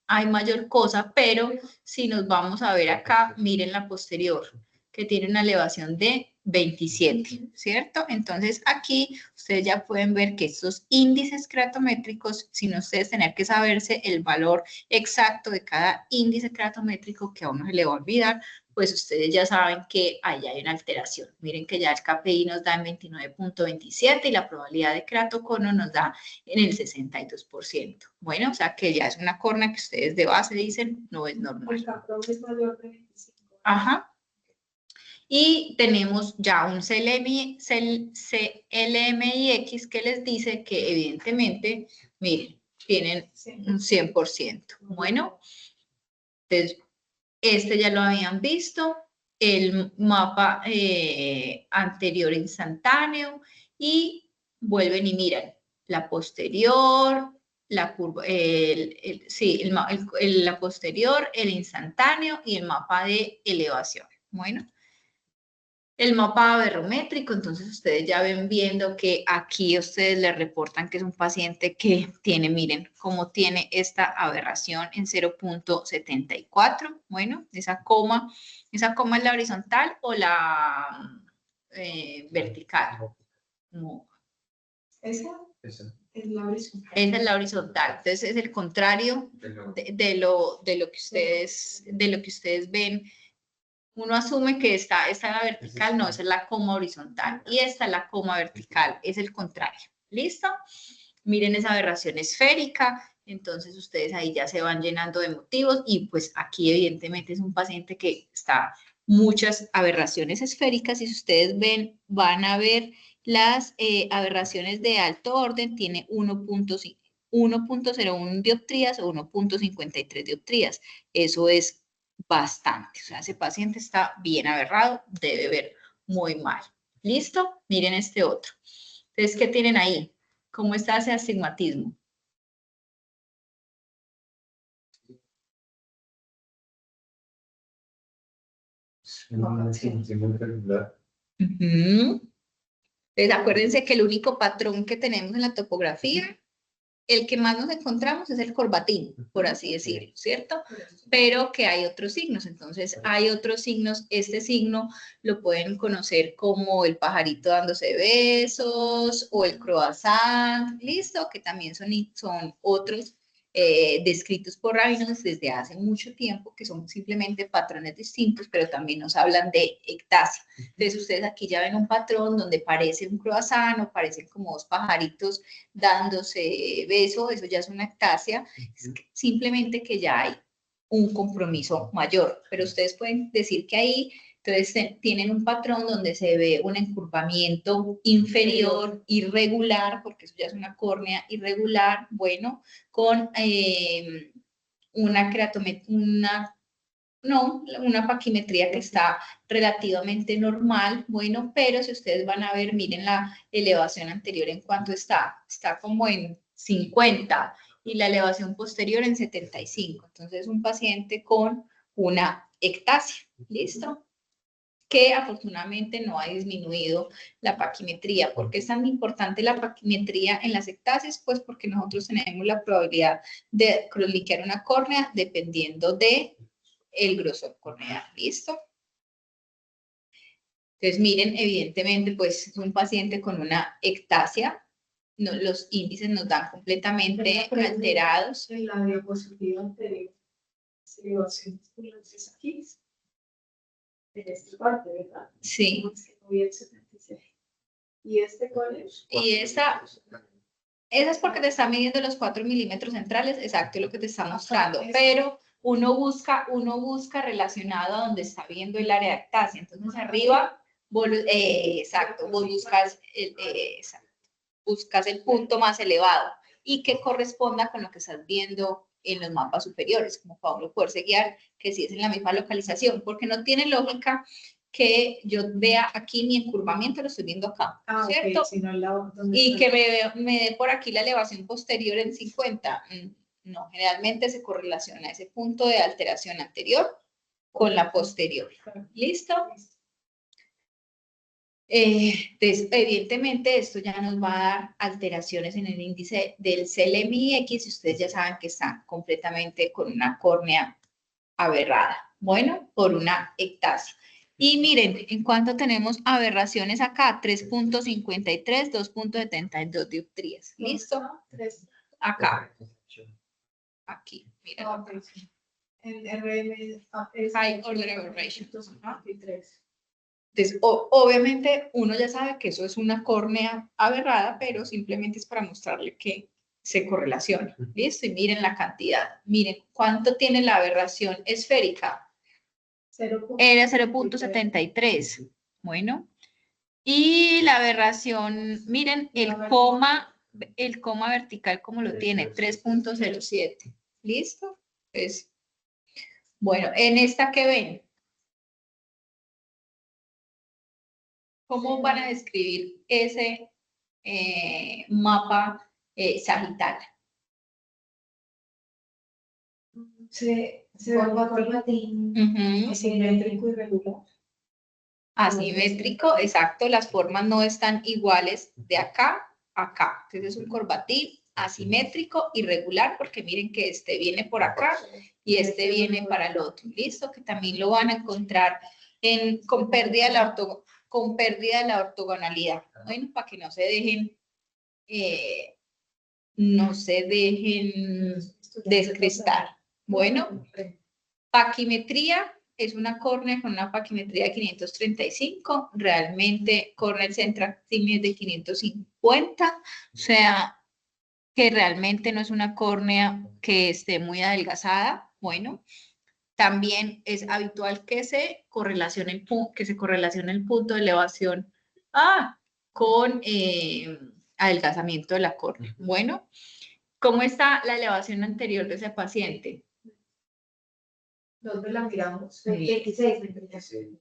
hay mayor cosa, pero si nos vamos a ver acá, miren la posterior, que tiene una elevación de 27, ¿cierto? Entonces aquí ustedes ya pueden ver que estos índices cratométricos, sin ustedes tener que saberse el valor exacto de cada índice cratométrico, que a uno se le va a olvidar, pues ustedes ya saben que ahí hay una alteración. Miren que ya el KPI nos da en 29.27 y la probabilidad de keratocono nos da en el 62%. Bueno, o sea que ya es una córnea que ustedes de base dicen no es normal. El caprón es mayor de 25. Ajá. Y tenemos ya un CLMIX que les dice que evidentemente, miren, tienen un 100%. Bueno, entonces, este ya lo habían visto, el mapa anterior instantáneo, y vuelven y miran la posterior, la curva, la posterior, el instantáneo y el mapa de elevación. Bueno, el mapa aberrométrico, entonces ustedes ya ven viendo que aquí ustedes le reportan que es un paciente que tiene, miren, cómo tiene esta aberración en 0.74. Bueno, esa coma es la horizontal o la vertical. No. Esa es la horizontal. Esa es la horizontal, entonces es el contrario de lo que ustedes ven. Uno asume que esta es la vertical, no, esa es la coma horizontal. Y esta es la coma vertical, es el contrario. ¿Listo? Miren esa aberración esférica. Entonces ustedes ahí ya se van llenando de motivos y pues aquí evidentemente es un paciente que está muchas aberraciones esféricas y si ustedes ven, van a ver las aberraciones de alto orden, tiene 1.01 dioptrías o 1.53 dioptrías. Eso es bastante, o sea, ese paciente está bien aberrado, debe ver muy mal. ¿Listo? Miren este otro. Entonces, ¿qué tienen ahí? ¿Cómo está ese astigmatismo? Entonces, acuérdense que el único patrón que tenemos en la topografía, el que más nos encontramos es el corbatín, por así decirlo, ¿cierto? Pero que hay otros signos, entonces hay otros signos, este signo lo pueden conocer como el pajarito dándose besos o el croissant, listo, que también son otros descritos por rabinos desde hace mucho tiempo, que son simplemente patrones distintos, pero también nos hablan de ectasia. Entonces ustedes aquí ya ven un patrón donde parece un croissant o parecen como dos pajaritos dándose beso, eso ya es una ectasia, simplemente que ya hay un compromiso mayor, pero ustedes pueden decir que ahí entonces tienen un patrón donde se ve un encurvamiento inferior irregular, porque eso ya es una córnea irregular, bueno, con una paquimetría que está relativamente normal, bueno, pero si ustedes van a ver, miren la elevación anterior en cuánto está como en 50 y la elevación posterior en 75, entonces un paciente con una ectasia, ¿listo? Que afortunadamente no ha disminuido la paquimetría. ¿Por qué es tan importante la paquimetría en las ectasias? Pues porque nosotros tenemos la probabilidad de crosslinkear una córnea dependiendo de el grosor corneal, ¿listo? Entonces, miren, evidentemente, pues es un paciente con una ectasia, no, los índices nos dan completamente alterados. En la diapositiva anterior, se iba a hacer aquí, en esta parte, ¿verdad? Sí. ¿Y este cuál es? Y esa es porque te está midiendo los 4 milímetros centrales, exacto, lo que te está mostrando, pero uno busca relacionado a donde está viendo el área de ectasia. Entonces, arriba, exacto, vos buscas el punto más elevado y que corresponda con lo que estás viendo en los mapas superiores, como Pablo poderse guiar, que si es en la misma localización, porque no tiene lógica que yo vea aquí mi encurvamiento, lo estoy viendo acá, ¿cierto? Okay, Y que me dé por aquí la elevación posterior en 50. No, generalmente se correlaciona ese punto de alteración anterior con la posterior. ¿Listo? Entonces, evidentemente, esto ya nos va a dar alteraciones en el índice del CLMIX y ustedes ya saben que están completamente con una córnea aberrada. Bueno, por una ectasia. Y miren, en cuanto tenemos aberraciones acá, 3.53, 2.72 dioptrías. ¿Listo? Acá. Aquí, miren. En RM es High order aberration. 223. Entonces, obviamente uno ya sabe que eso es una córnea aberrada, pero simplemente es para mostrarle que se correlaciona. ¿Listo? Y miren la cantidad. Miren cuánto tiene la aberración esférica. Era 0.73. Bueno. Y la aberración, miren el coma vertical como lo tiene, 3.07. ¿Listo? Entonces, bueno, en esta que ven, ¿cómo van a describir ese mapa sagital? Se ve un corbatín asimétrico y regular. Asimétrico, exacto, las formas no están iguales de acá a acá. Entonces es un corbatín asimétrico, irregular, porque miren que este viene por acá y este viene para el otro. ¿Listo? Que también lo van a encontrar con pérdida de la ortogonalidad. Bueno, para que no se dejen descrestar. Bueno, paquimetría es una córnea con una paquimetría de 535, realmente cornea central es de 550, o sea, que realmente no es una córnea que esté muy adelgazada. Bueno, también es habitual que se correlacione el punto de elevación con adelgazamiento de la córnea. Bueno, ¿cómo está la elevación anterior de ese paciente? ¿Dónde la miramos? 26.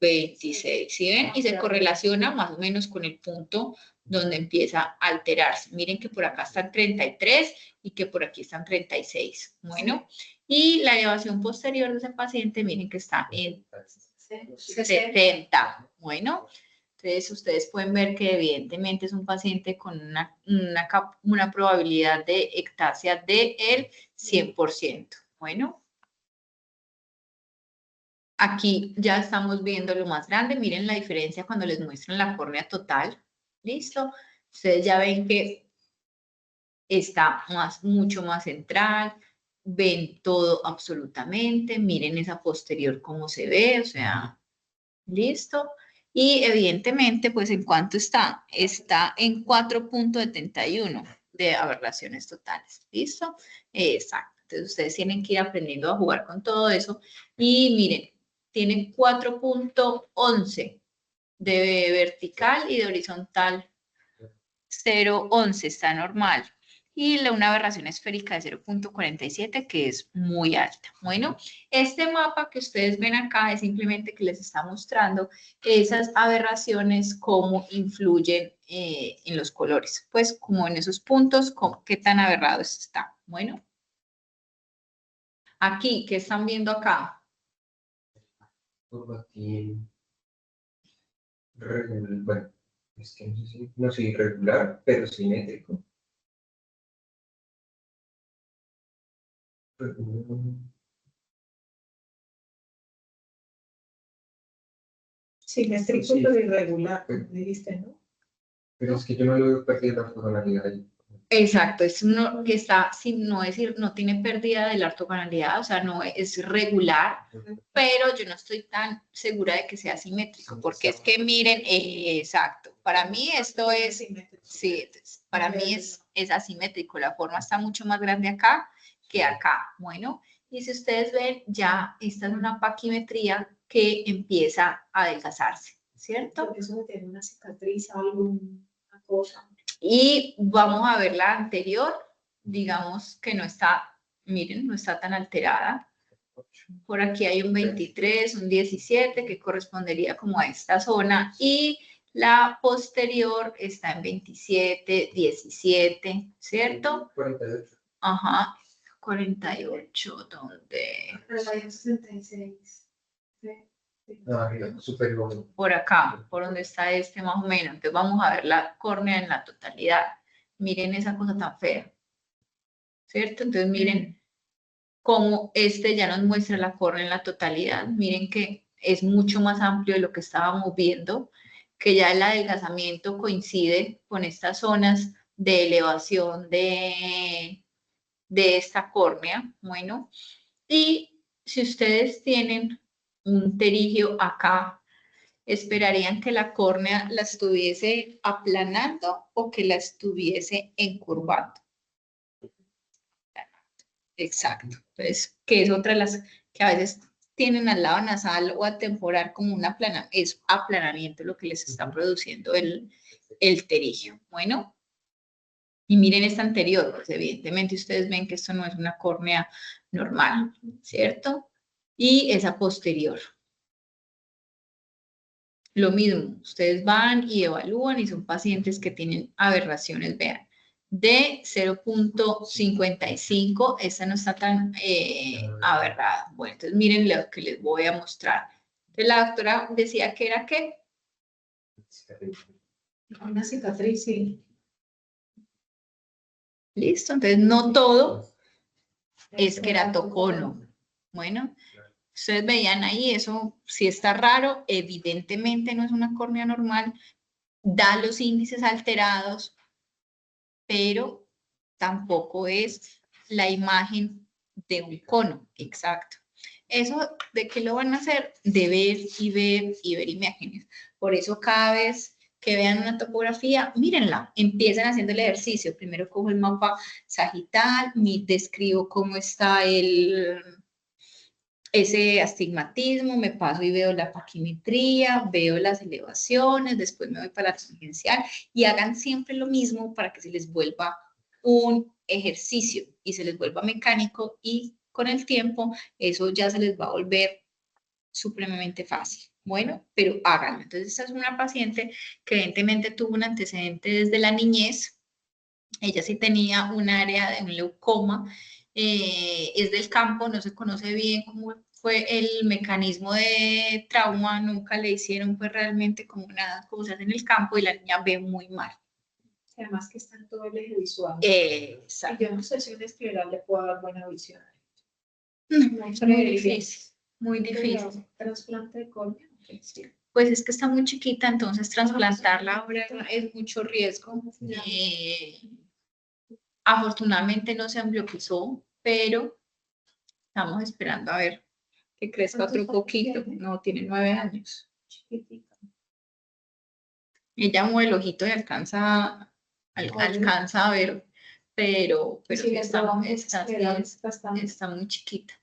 26, ¿sí ven? Y se correlaciona más o menos con el punto donde empieza a alterarse. Miren que por acá están 33 y que por aquí están 36. Bueno, y la elevación posterior de ese paciente, miren que está en 70. Bueno, entonces ustedes pueden ver que evidentemente es un paciente con una probabilidad de ectasia del 100%. Bueno. Aquí ya estamos viendo lo más grande. Miren la diferencia cuando les muestran la córnea total. ¿Listo? Ustedes ya ven que está mucho más central. Ven todo absolutamente. Miren esa posterior cómo se ve. O sea, ¿listo? Y evidentemente, pues, ¿en cuánto está? Está en 4.71 de aberraciones totales. ¿Listo? Exacto. Entonces, ustedes tienen que ir aprendiendo a jugar con todo eso. Y miren, tienen 4.11 de vertical y de horizontal 0.11, está normal. Y una aberración esférica de 0.47, que es muy alta. Bueno, este mapa que ustedes ven acá es simplemente que les está mostrando esas aberraciones, cómo influyen en los colores. Pues como en esos puntos, qué tan aberrados está. Bueno, aquí, ¿qué están viendo acá? Corbatín regular, bueno, es que no sé irregular, pero simétrico. Simétrico Sí. pero irregular, dijiste, ¿no? Pero es que yo no lo veo perder la ortogonalidad ahí. Exacto, es uno que está, no tiene pérdida de la ortogonalidad, o sea, no es regular, pero yo no estoy tan segura de que sea simétrico, porque es que miren, exacto, para mí esto es, sí, para mí es asimétrico, la forma está mucho más grande acá que acá. Bueno, y si ustedes ven, ya esta es una paquimetría que empieza a adelgazarse, ¿cierto? Eso tiene una cicatriz, alguna cosa. Y vamos a ver la anterior, digamos que no está, miren, no está tan alterada. Por aquí hay un 23, un 17 que correspondería como a esta zona y la posterior está en 27, 17, ¿cierto? 48. Ajá, 48, ¿dónde? 66. No, arriba, superior. Por acá, por donde está este más o menos. Entonces vamos a ver la córnea en la totalidad. Miren esa cosa tan fea, ¿cierto? Entonces miren cómo este ya nos muestra la córnea en la totalidad. Miren que es mucho más amplio de lo que estábamos viendo, que ya el adelgazamiento coincide con estas zonas de elevación de esta córnea. Bueno, y si ustedes tienen un pterigio acá, ¿esperarían que la córnea la estuviese aplanando o que la estuviese encurvando? Exacto. Entonces, que es otra de las que a veces tienen al lado nasal o atemporal como un es aplanamiento lo que les está produciendo el pterigio. Bueno, y miren esta anterior, pues evidentemente ustedes ven que esto no es una córnea normal, ¿cierto? Y esa posterior. Lo mismo, ustedes van y evalúan y son pacientes que tienen aberraciones, vean, de 0.55, esta no está tan aberrada. Bueno, entonces miren lo que les voy a mostrar. Entonces la doctora decía que era ¿qué? Una cicatriz, sí. Listo, entonces no todo es queratocono. Bueno, ustedes veían ahí, eso si está raro, evidentemente no es una córnea normal, da los índices alterados, pero tampoco es la imagen de un cono, exacto. ¿Eso de qué lo van a hacer? De ver y ver y ver imágenes. Por eso cada vez que vean una topografía, mírenla, empiezan haciendo el ejercicio. Primero cojo el mapa sagital, describo cómo está ese astigmatismo, me paso y veo la paquimetría, veo las elevaciones, después me voy para la tangencial y hagan siempre lo mismo para que se les vuelva un ejercicio y se les vuelva mecánico y con el tiempo eso ya se les va a volver supremamente fácil. Bueno, pero háganlo. Entonces, esta es una paciente que evidentemente tuvo un antecedente desde la niñez. Ella sí tenía un área de un leucoma, es del campo, no se conoce bien cómo fue el mecanismo de trauma, nunca le hicieron pues realmente como nada, como se hace en el campo y la niña ve muy mal. Además que está en todo el eje visual. Exacto. Y yo no sé si un escleral le puedo dar buena visión. No, es muy difícil, muy difícil. Trasplante de córnea. Pues es que está muy chiquita, entonces trasplantarla ahora es mucho riesgo. Afortunadamente no se ambliopizó, pero estamos esperando a ver que crezca otro poquito. No, tiene 9 años. Chiquitita. Ella mueve el ojito y alcanza a ver, pero sí está muy chiquita.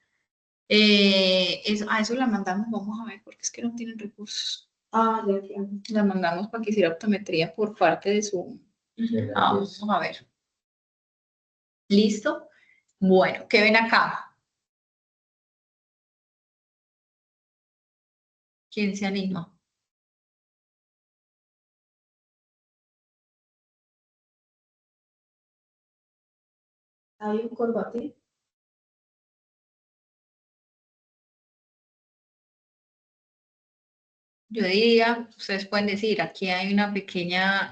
A eso la mandamos, vamos a ver, porque es que no tienen recursos. Ah, ya. La mandamos para que hiciera optometría por parte de su... vamos a ver. ¿Listo? Bueno, ¿qué ven acá? ¿Quién se anima? Hay un corbatín. Yo diría, ustedes pueden decir, aquí hay una pequeña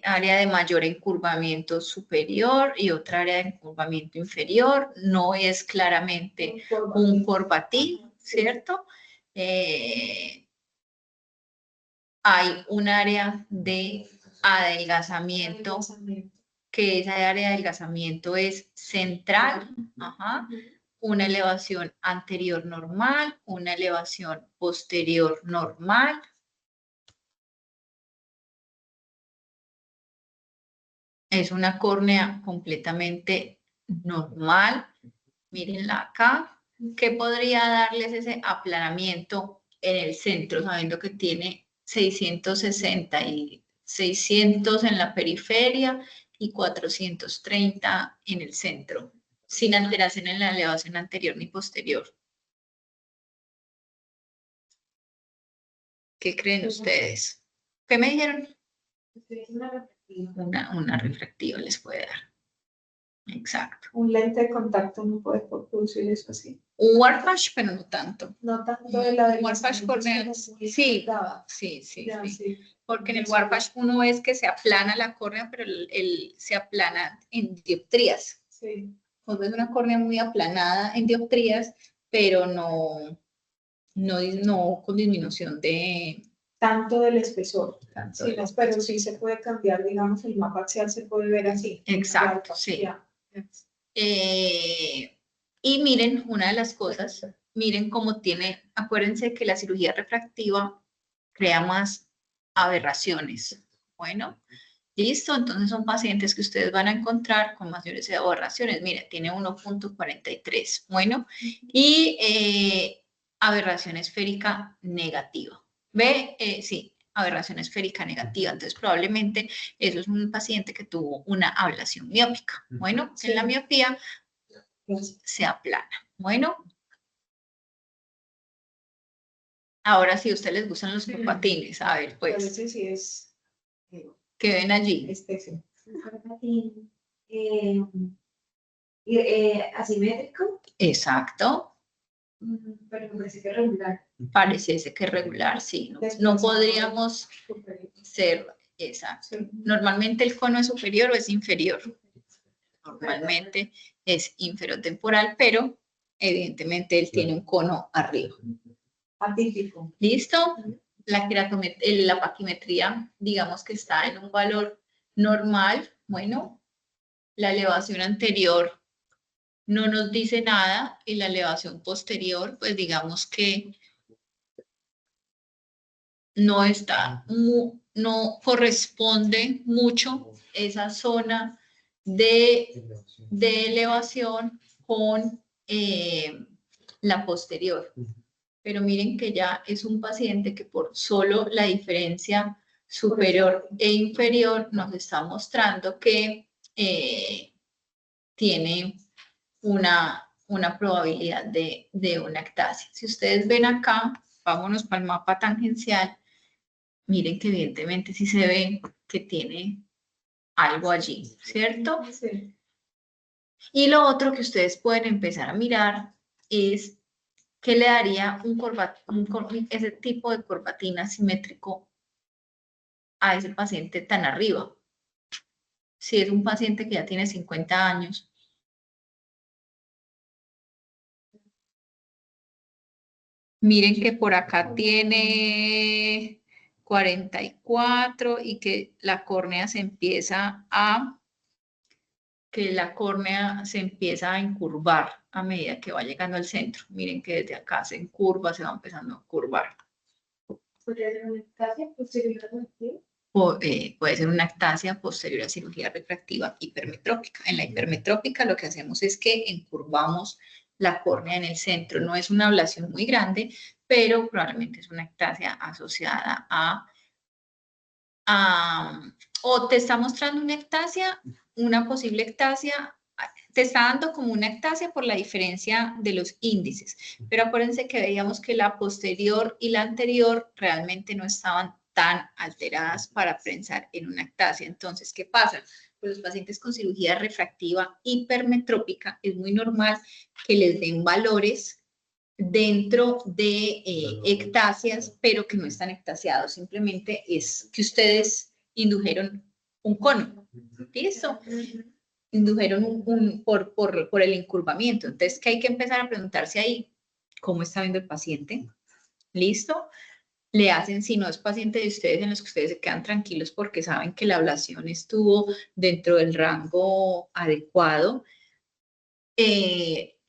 área de mayor encurvamiento superior y otra área de encurvamiento inferior. No es claramente un corbatín, ¿cierto? Hay un área de adelgazamiento, que esa área de adelgazamiento es central, una elevación anterior normal, una elevación posterior normal. Es una córnea completamente normal. Mírenla acá. ¿Qué podría darles ese aplanamiento en el centro, sabiendo que tiene 660 y 600 en la periferia y 430 en el centro, sin alteración en la elevación anterior ni posterior? ¿Qué creen ustedes? ¿Qué me dijeron? Una refractiva les puede dar. Exacto. Un lente de contacto no puede producir eso así. Un Warpash, pero no tanto. No tanto de la de Warpash corneal. Sí, sí. Sí. Porque en el Warpash uno ve que se aplana la córnea, pero se aplana en dioptrías. Sí. Pues es una córnea muy aplanada en dioptrías, pero no con disminución de... Tanto del espesor. Sí, pero sí se puede cambiar, digamos, el mapa axial se puede ver así. Exacto, sí. Y miren, una de las cosas, miren cómo tiene, acuérdense que la cirugía refractiva crea más aberraciones. Bueno, listo, entonces son pacientes que ustedes van a encontrar con mayores aberraciones. Mire, tiene 1.43, bueno, y aberración esférica negativa. ¿Ve? Sí, aberración esférica negativa. Entonces, probablemente eso es un paciente que tuvo una ablación miópica. Bueno, en la miopía se aplana. Bueno. Ahora, si a ustedes les gustan los corbatines, a ver, pues. Ese sí es. ¿Qué ven allí? Especie. Un corbatín. Asimétrico. Exacto. Pero me parece que es regular. Parece que es regular, sí. No podríamos ser, exacto. Sí. Normalmente el cono es superior o es inferior. Normalmente es inferotemporal, pero evidentemente él tiene un cono arriba. Atípico. ¿Listo? La paquimetría, digamos que está en un valor normal. Bueno, la elevación anterior no nos dice nada y la elevación posterior, pues digamos que no está, no corresponde mucho esa zona de elevación con la posterior. Pero miren que ya es un paciente que por solo la diferencia superior e inferior nos está mostrando que tiene una probabilidad de una ectasia. Si ustedes ven acá, vámonos para el mapa tangencial, miren que evidentemente sí se ve que tiene algo allí, ¿cierto? Sí. Y lo otro que ustedes pueden empezar a mirar es qué le daría ese tipo de corbatín asimétrico a ese paciente tan arriba. Si es un paciente que ya tiene 50 años, miren que por acá tiene 44 y que la córnea se empieza a encurvar a medida que va llegando al centro. Miren que desde acá se encurva, se va empezando a curvar. ¿Podría ser una ectasia posterior refractiva? Puede ser una ectasia posterior a cirugía refractiva hipermetrópica. En la hipermetrópica lo que hacemos es que encurvamos la córnea en el centro. No es una ablación muy grande, pero probablemente es una ectasia asociada o te está mostrando una ectasia, una posible ectasia, te está dando como una ectasia por la diferencia de los índices. Pero acuérdense que veíamos que la posterior y la anterior realmente no estaban tan alteradas para pensar en una ectasia. Entonces, ¿qué pasa? Pues los pacientes con cirugía refractiva hipermetrópica es muy normal que les den valores dentro de ectasias, pero que no están ectasiados. Simplemente es que ustedes indujeron un cono. ¿Listo? Indujeron por el encurvamiento. Entonces, ¿qué hay que empezar a preguntarse ahí? ¿Cómo está viendo el paciente? ¿Listo? Le hacen, si no es paciente de ustedes, en los que ustedes se quedan tranquilos porque saben que la ablación estuvo dentro del rango adecuado.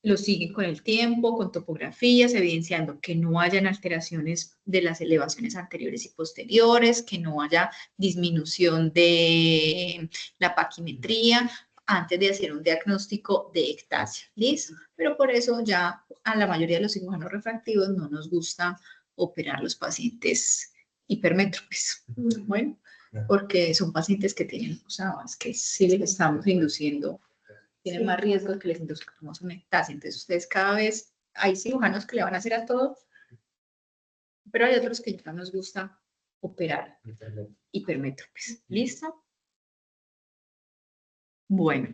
Lo siguen con el tiempo, con topografías, evidenciando que no hayan alteraciones de las elevaciones anteriores y posteriores, que no haya disminución de la paquimetría antes de hacer un diagnóstico de ectasia. ¿Listo? Pero por eso ya a la mayoría de los cirujanos refractivos no nos gusta operar los pacientes hipermétropes. Bueno, porque son pacientes que tienen, o sea, es que sí les estamos induciendo, tienen más riesgo de que les induzcamos una ectasia. Entonces, ustedes cada vez, hay cirujanos que le van a hacer a todo, pero hay otros que ya nos gusta operar hipermétropes. ¿Listo? Bueno,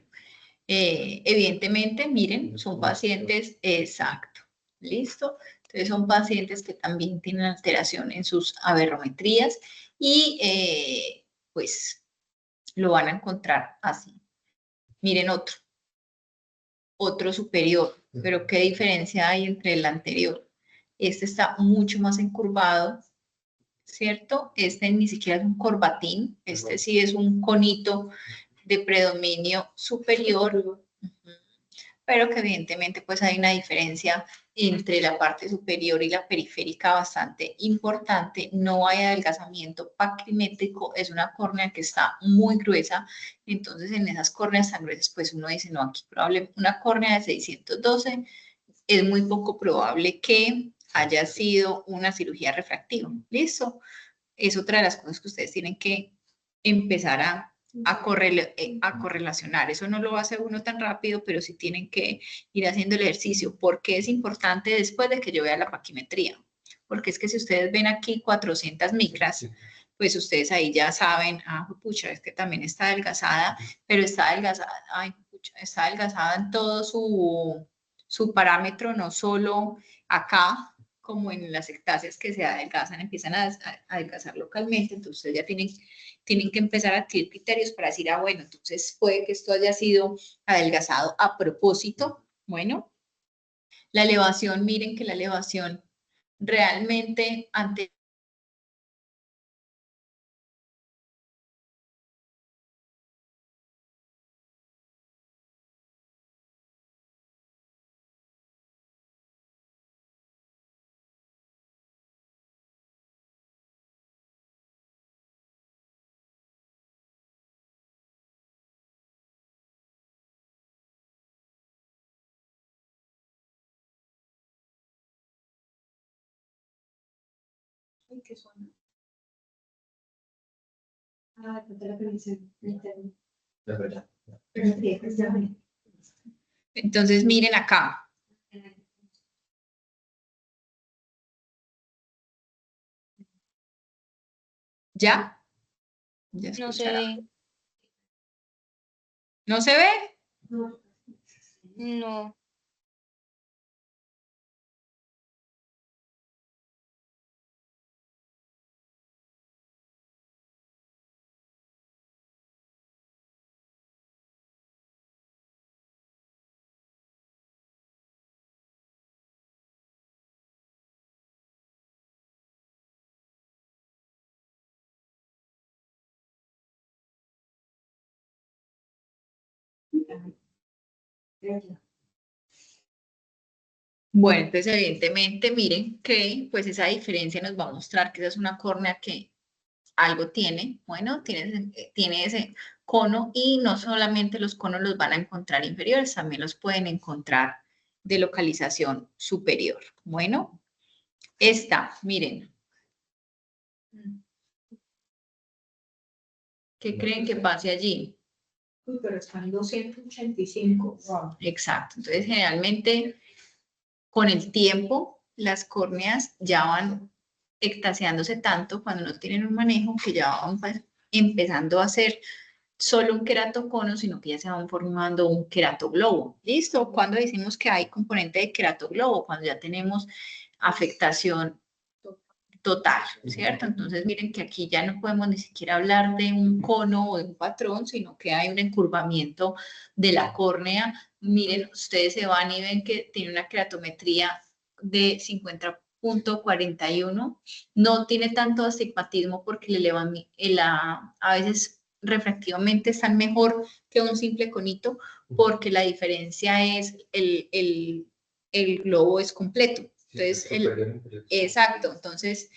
evidentemente, miren, son pacientes, exacto, ¿listo? Entonces, son pacientes que también tienen alteración en sus aberrometrías y, pues, lo van a encontrar así. Miren otro superior, pero ¿qué diferencia hay entre el anterior? Este está mucho más encurvado, ¿cierto? Este ni siquiera es un corbatín, este sí es un conito de predominio superior, pero que evidentemente pues hay una diferencia entre la parte superior y la periférica bastante importante. No hay adelgazamiento pacrimétrico, es una córnea que está muy gruesa. Entonces, en esas córneas tan gruesas, pues uno dice, no, aquí probable, una córnea de 612 es muy poco probable que haya sido una cirugía refractiva. ¿Listo? Es otra de las cosas que ustedes tienen que empezar a correlacionar. Eso no lo hace uno tan rápido, pero sí tienen que ir haciendo el ejercicio. ¿Por qué es importante después de que yo vea la paquimetría? Porque es que si ustedes ven aquí 400 micras, pues ustedes ahí ya saben, ah, pucha, es que también está adelgazada, pero está adelgazada, ay, pucha, está adelgazada en todo su parámetro, no solo acá, como en las ectasias que se adelgazan, empiezan a adelgazar localmente, entonces ustedes ya tienen que empezar a adquirir criterios para decir, ah, bueno, entonces puede que esto haya sido adelgazado a propósito. Bueno, la elevación, miren que la elevación realmente ante ¿Qué suena? Ah, no te la conexión. De verdad. Sí, pues ya. entonces miren acá. ¿Ya? ¿Ya No se escucharon? ve. ¿No se ve? No. No. Bueno, entonces evidentemente miren que pues esa diferencia nos va a mostrar que esa es una córnea que algo tiene, bueno, tiene ese cono y no solamente los conos los van a encontrar inferiores, también los pueden encontrar de localización superior. Bueno, esta, miren. ¿Qué creen que pase allí? Uy, pero están 285. Wow. Exacto. Entonces, generalmente, con el tiempo, las córneas ya van ectaseándose tanto cuando no tienen un manejo que ya van empezando a hacer solo un queratocono, sino que ya se van formando un queratoglobo. ¿Listo? Cuando decimos que hay componente de queratoglobo, cuando ya tenemos afectación total, ¿cierto? Entonces miren que aquí ya no podemos ni siquiera hablar de un cono o de un patrón, sino que hay un encurvamiento de la córnea. Miren, ustedes se van y ven que tiene una queratometría de 50.41. No tiene tanto astigmatismo porque le elevan a veces refractivamente están mejor que un simple conito porque la diferencia es el globo es completo. Entonces, exacto, entonces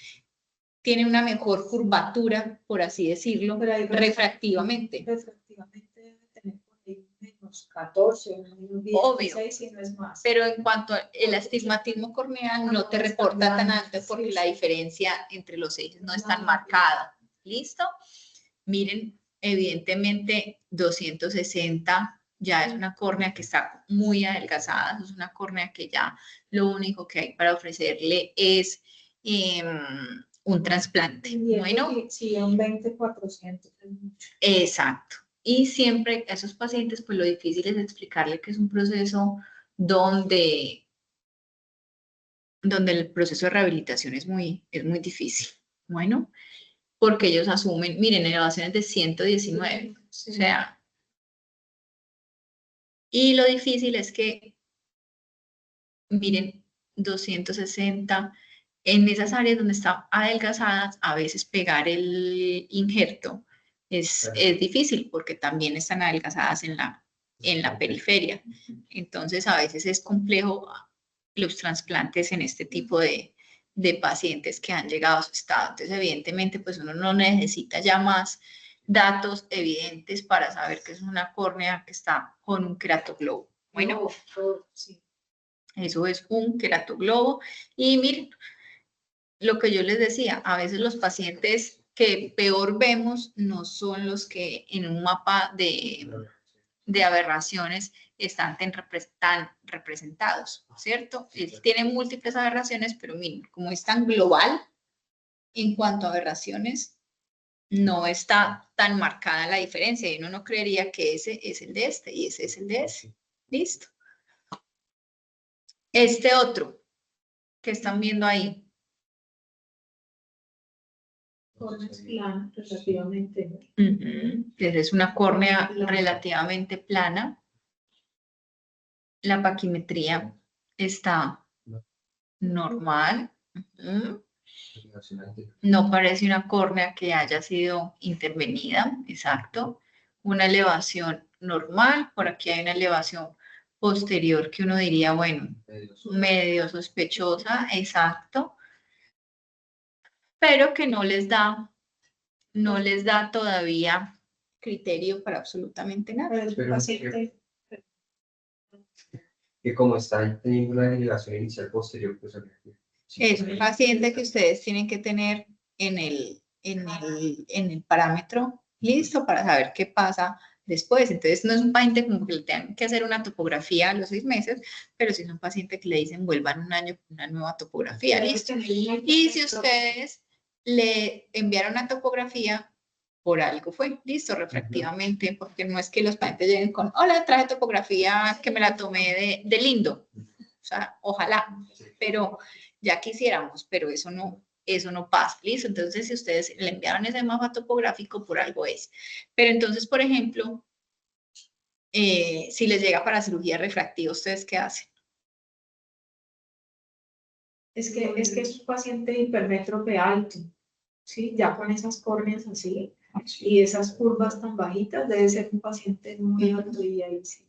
tiene una mejor curvatura, por así decirlo, refractivamente. Refractivamente debe tener por ahí menos 14 o menos 16, Obvio. si no es más. Pero en cuanto al astigmatismo corneal, no te reporta tan alto porque la diferencia entre los ejes no es tan marcada. ¿Listo? Miren, evidentemente 260 ya es una córnea que está muy adelgazada, es una córnea que ya lo único que hay para ofrecerle es un trasplante. Bueno, Sí, un 20-400 es mucho. exacto. Y siempre a esos pacientes, pues lo difícil es explicarle que es un proceso donde el proceso de rehabilitación es muy difícil. Bueno, porque ellos asumen, miren, elevaciones de 119, Sí. o sea, y lo difícil es que, miren, 260, en esas áreas donde están adelgazadas, a veces pegar el injerto es difícil porque también están adelgazadas en la periferia. Entonces, a veces es complejo los trasplantes en este tipo de pacientes que han llegado a su estado. Entonces, evidentemente, pues uno no necesita ya más datos evidentes para saber que es una córnea que está con un queratoglobo. Bueno, Sí. eso es un queratoglobo. Y miren, lo que yo les decía, a veces los pacientes que peor vemos no son los que en un mapa de aberraciones están tan representados, ¿cierto? Él tiene múltiples aberraciones, pero miren, como es tan global en cuanto a aberraciones, no está tan marcada la diferencia y uno no creería que ese es el de este y ese es el de ese. Listo. Este otro que están viendo ahí. Córnea plana, relativamente. Es una córnea relativamente plana. La paquimetría está normal. No parece una córnea que haya sido intervenida, exacto. Una elevación normal, por aquí hay una elevación posterior que uno diría, bueno, medio sospechosa, exacto, pero que no les da todavía criterio para absolutamente nada. Pero el paciente Que como está teniendo una elevación inicial posterior, pues Es un paciente que ustedes tienen que tener en el parámetro listo para saber qué pasa después. Entonces, no es un paciente como que le tengan que hacer una topografía a los 6 meses, pero sí es un paciente que le dicen vuelvan un año con una nueva topografía, listo. Y si ustedes le enviaron una topografía, por algo fue, listo, refractivamente, porque no es que los pacientes lleguen con, hola, traje topografía que me la tomé de lindo. O sea, ojalá, pero ya quisiéramos, pero eso no pasa, ¿listo? Entonces, si ustedes le enviaron ese mapa topográfico, por algo es. Pero entonces, por ejemplo, si les llega para cirugía refractiva, ¿ustedes qué hacen? es que es un paciente hipermétrope alto, ¿sí? Ya con esas córneas así y esas curvas tan bajitas, debe ser un paciente muy alto y ahí sí.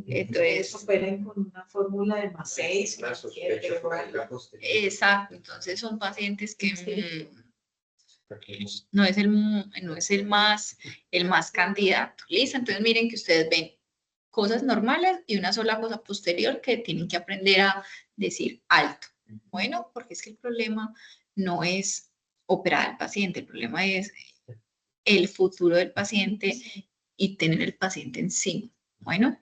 Entonces, operen con una fórmula de más 6. Exacto, entonces son pacientes que no es el más candidato. ¿Listo? Entonces miren que ustedes ven cosas normales y una sola cosa posterior que tienen que aprender a decir alto. Bueno, porque es que el problema no es operar al paciente, el problema es el futuro del paciente y tener el paciente encima. Bueno,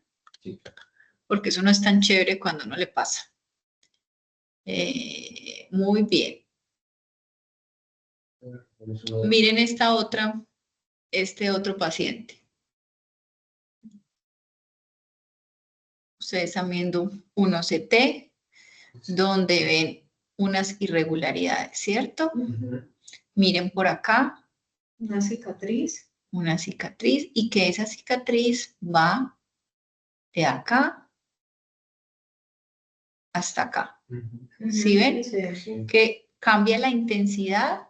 porque eso no es tan chévere cuando no le pasa. Muy bien. Miren este otro paciente. Ustedes están viendo un OCT donde ven unas irregularidades, ¿cierto? Miren por acá. Una cicatriz. Una cicatriz y que esa cicatriz va de acá hasta acá. ¿Sí ven? Sí. Que cambia la intensidad,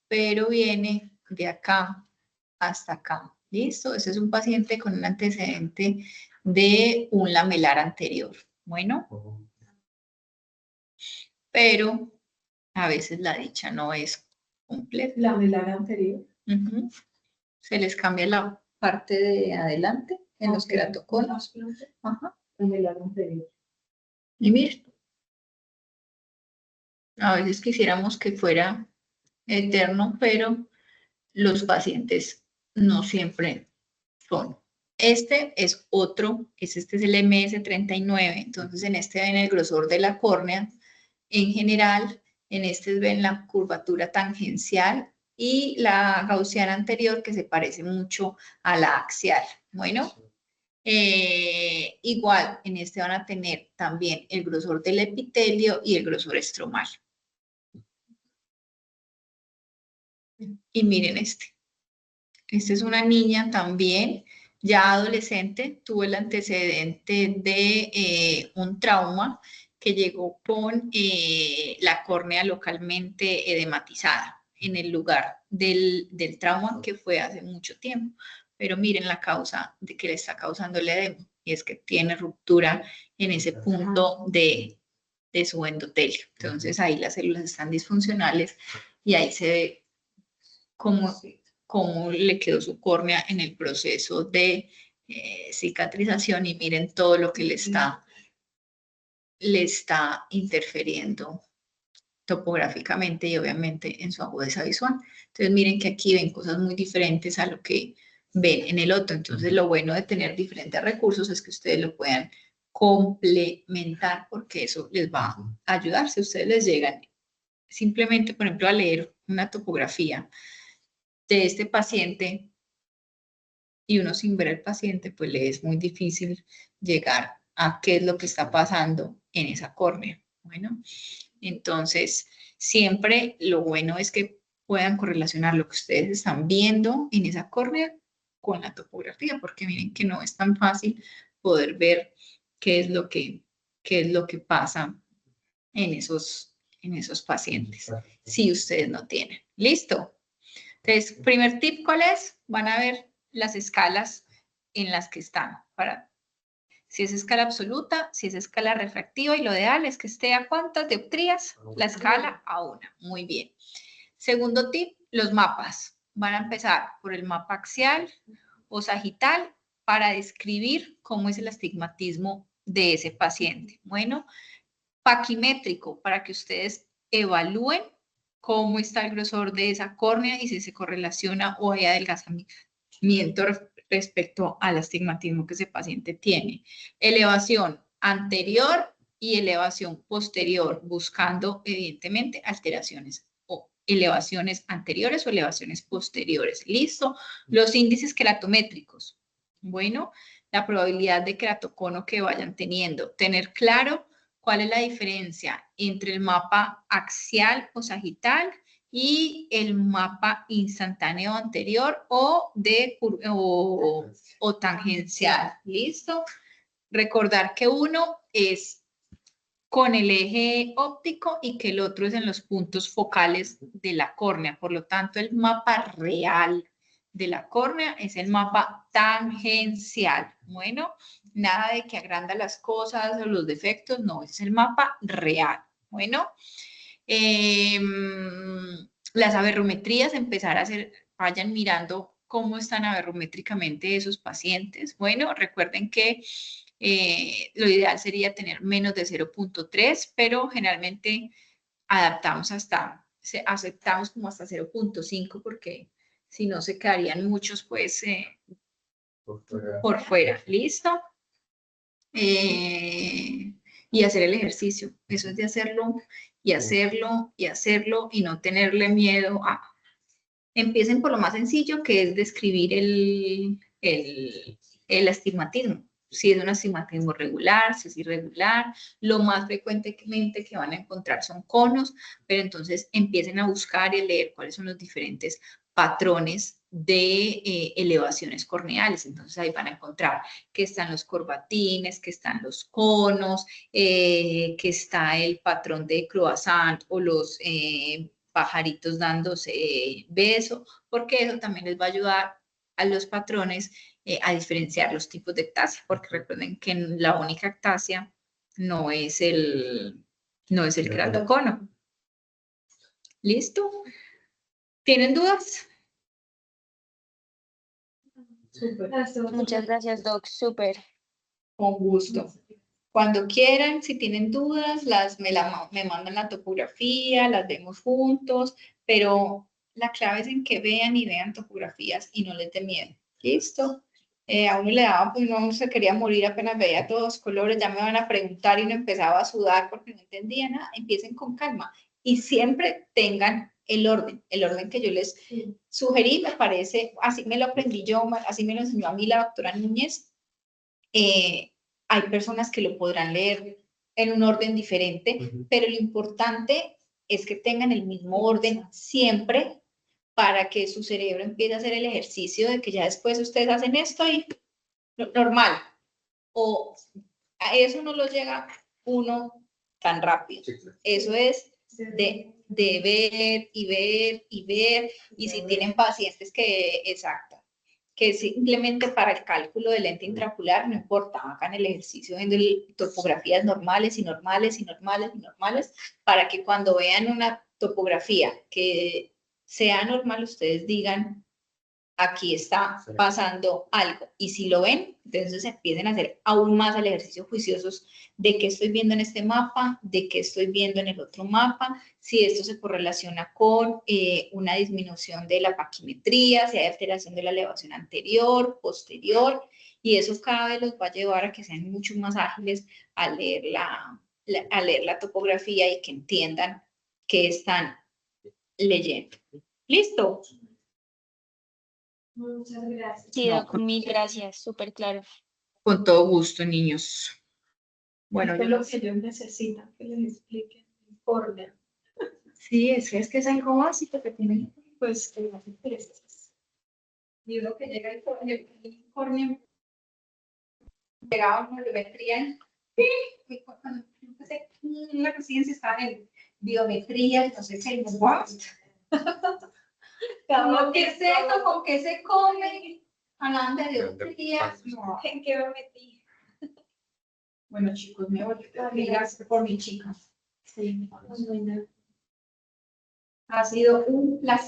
pero viene de acá hasta acá. ¿Listo? Ese es un paciente con un antecedente de un lamelar anterior. Bueno, pero a veces la dicha no es completa. Lamelar anterior. Se les cambia la parte de adelante en los queratoconos. Ajá. Lamelar anterior. Y miren, a veces quisiéramos que fuera eterno, pero los pacientes no siempre son. Este es el MS39, entonces en este ven el grosor de la córnea en general, en este ven la curvatura tangencial y la gaussiana anterior que se parece mucho a la axial. Bueno, igual en este van a tener también el grosor del epitelio y el grosor estromal. Y miren este. Esta es una niña también, ya adolescente, tuvo el antecedente de un trauma que llegó con la córnea localmente edematizada en el lugar del trauma que fue hace mucho tiempo. Pero miren la causa de que le está causando el edema, y es que tiene ruptura en ese punto de de su endotelio. Entonces ahí las células están disfuncionales y ahí se ve cómo le quedó su córnea en el proceso de cicatrización, y miren todo lo que le está interfiriendo topográficamente y obviamente en su agudeza visual. Entonces miren que aquí ven cosas muy diferentes a lo que ven en el otro. Entonces lo bueno de tener diferentes recursos es que ustedes lo puedan complementar, porque eso les va a ayudar. Si ustedes les llegan simplemente, por ejemplo, a leer una topografía de este paciente y uno sin ver al paciente, pues le es muy difícil llegar a qué es lo que está pasando en esa córnea. Bueno, entonces siempre lo bueno es que puedan correlacionar lo que ustedes están viendo en esa córnea con la topografía, porque miren que no es tan fácil poder ver qué es lo que pasa en esos pacientes, si ustedes no tienen. ¿Listo? Entonces, primer tip, ¿cuál es? Van a ver las escalas en las que están, para si es escala absoluta, si es escala refractiva, y lo ideal es que esté a ¿cuántas dioptrías? La escala a 1. Muy bien. Segundo tip, los mapas. Van a empezar por el mapa axial o sagital para describir cómo es el astigmatismo de ese paciente. Bueno, paquimétrico para que ustedes evalúen cómo está el grosor de esa córnea y si se correlaciona o hay adelgazamiento respecto al astigmatismo que ese paciente tiene. Elevación anterior y elevación posterior, buscando evidentemente alteraciones o elevaciones anteriores o elevaciones posteriores. ¿Listo? Los índices queratométricos. Bueno, la probabilidad de queratocono que vayan teniendo. Tener claro cuál es la diferencia entre el mapa axial o sagital y el mapa instantáneo anterior o tangencial. ¿Listo? Recordar que uno es con el eje óptico y que el otro es en los puntos focales de la córnea. Por lo tanto, el mapa real de la córnea es el mapa tangencial. Bueno, nada de que agranda las cosas o los defectos, no, es el mapa real. Bueno, las aberrometrías, empezar a hacer, vayan mirando cómo están aberrométricamente esos pacientes. Bueno, recuerden que lo ideal sería tener menos de 0.3, pero generalmente aceptamos como hasta 0.5, porque si no se quedarían muchos pues por fuera. ¿Listo? Y hacer el ejercicio. Eso es de hacerlo y hacerlo y hacerlo y no tenerle miedo a... Empiecen por lo más sencillo, que es describir el astigmatismo. Si es un astigmatismo regular, si es irregular. Lo más frecuentemente que van a encontrar son conos, pero entonces empiecen a buscar y leer cuáles son los diferentes patrones de elevaciones corneales. Entonces ahí van a encontrar que están los corbatines, que están los conos, que está el patrón de croissant o los pajaritos dándose beso, porque eso también les va a ayudar a los patrones a diferenciar los tipos de ectasia, porque recuerden que la única ectasia no es el queratocono. ¿Listo? ¿Tienen dudas? Súper. Muchas gracias, Doc. Súper. Con gusto. Cuando quieran, si tienen dudas, me mandan la topografía, las vemos juntos, pero la clave es en que vean y vean topografías y no les dé miedo. ¿Listo? A uno le daba, pues uno se quería morir apenas veía todos los colores, ya me van a preguntar y uno empezaba a sudar porque no entendía nada. Empiecen con calma y siempre tengan el orden que yo les sugerí, me parece, así me lo aprendí yo, así me lo enseñó a mí la doctora Núñez. Hay personas que lo podrán leer en un orden diferente, pero lo importante es que tengan el mismo orden siempre para que su cerebro empiece a hacer el ejercicio de que ya después ustedes hacen esto y normal. O a eso no lo llega uno tan rápido. Eso es de ver y ver y ver. Y si tienen pacientes que, exacto, que es simplemente para el cálculo del lente intraocular, no importa, hagan el ejercicio viendo topografías normales y normales y normales y normales, para que cuando vean una topografía que sea normal, ustedes digan, aquí está pasando algo. Y si lo ven, entonces empiecen a hacer aún más el ejercicio juiciosos de qué estoy viendo en este mapa, de qué estoy viendo en el otro mapa, si esto se correlaciona con una disminución de la paquimetría, si hay alteración de la elevación anterior, posterior, y eso cada vez los va a llevar a que sean mucho más ágiles a leer a leer la topografía y que entiendan qué están leyendo. ¿Listo? Muchas gracias. Sí, No, Doc, mil gracias, súper claro. Con todo gusto, niños. Bueno, Esto yo es lo que ellos necesitan, que les expliquen el córnea. sí, es que es algo básico que tienen. Pues que las empresas. Y uno que llega el córnea llegaba a una biometría. Cuando empecé en la residencia estaba en biometría, entonces el wow. Como que seco, con qué se come, hablando de biometría. No. ¿En qué me metí? Bueno, chicos, me voy a gracias por mi chica. Sí, bueno. Ha sido un placer.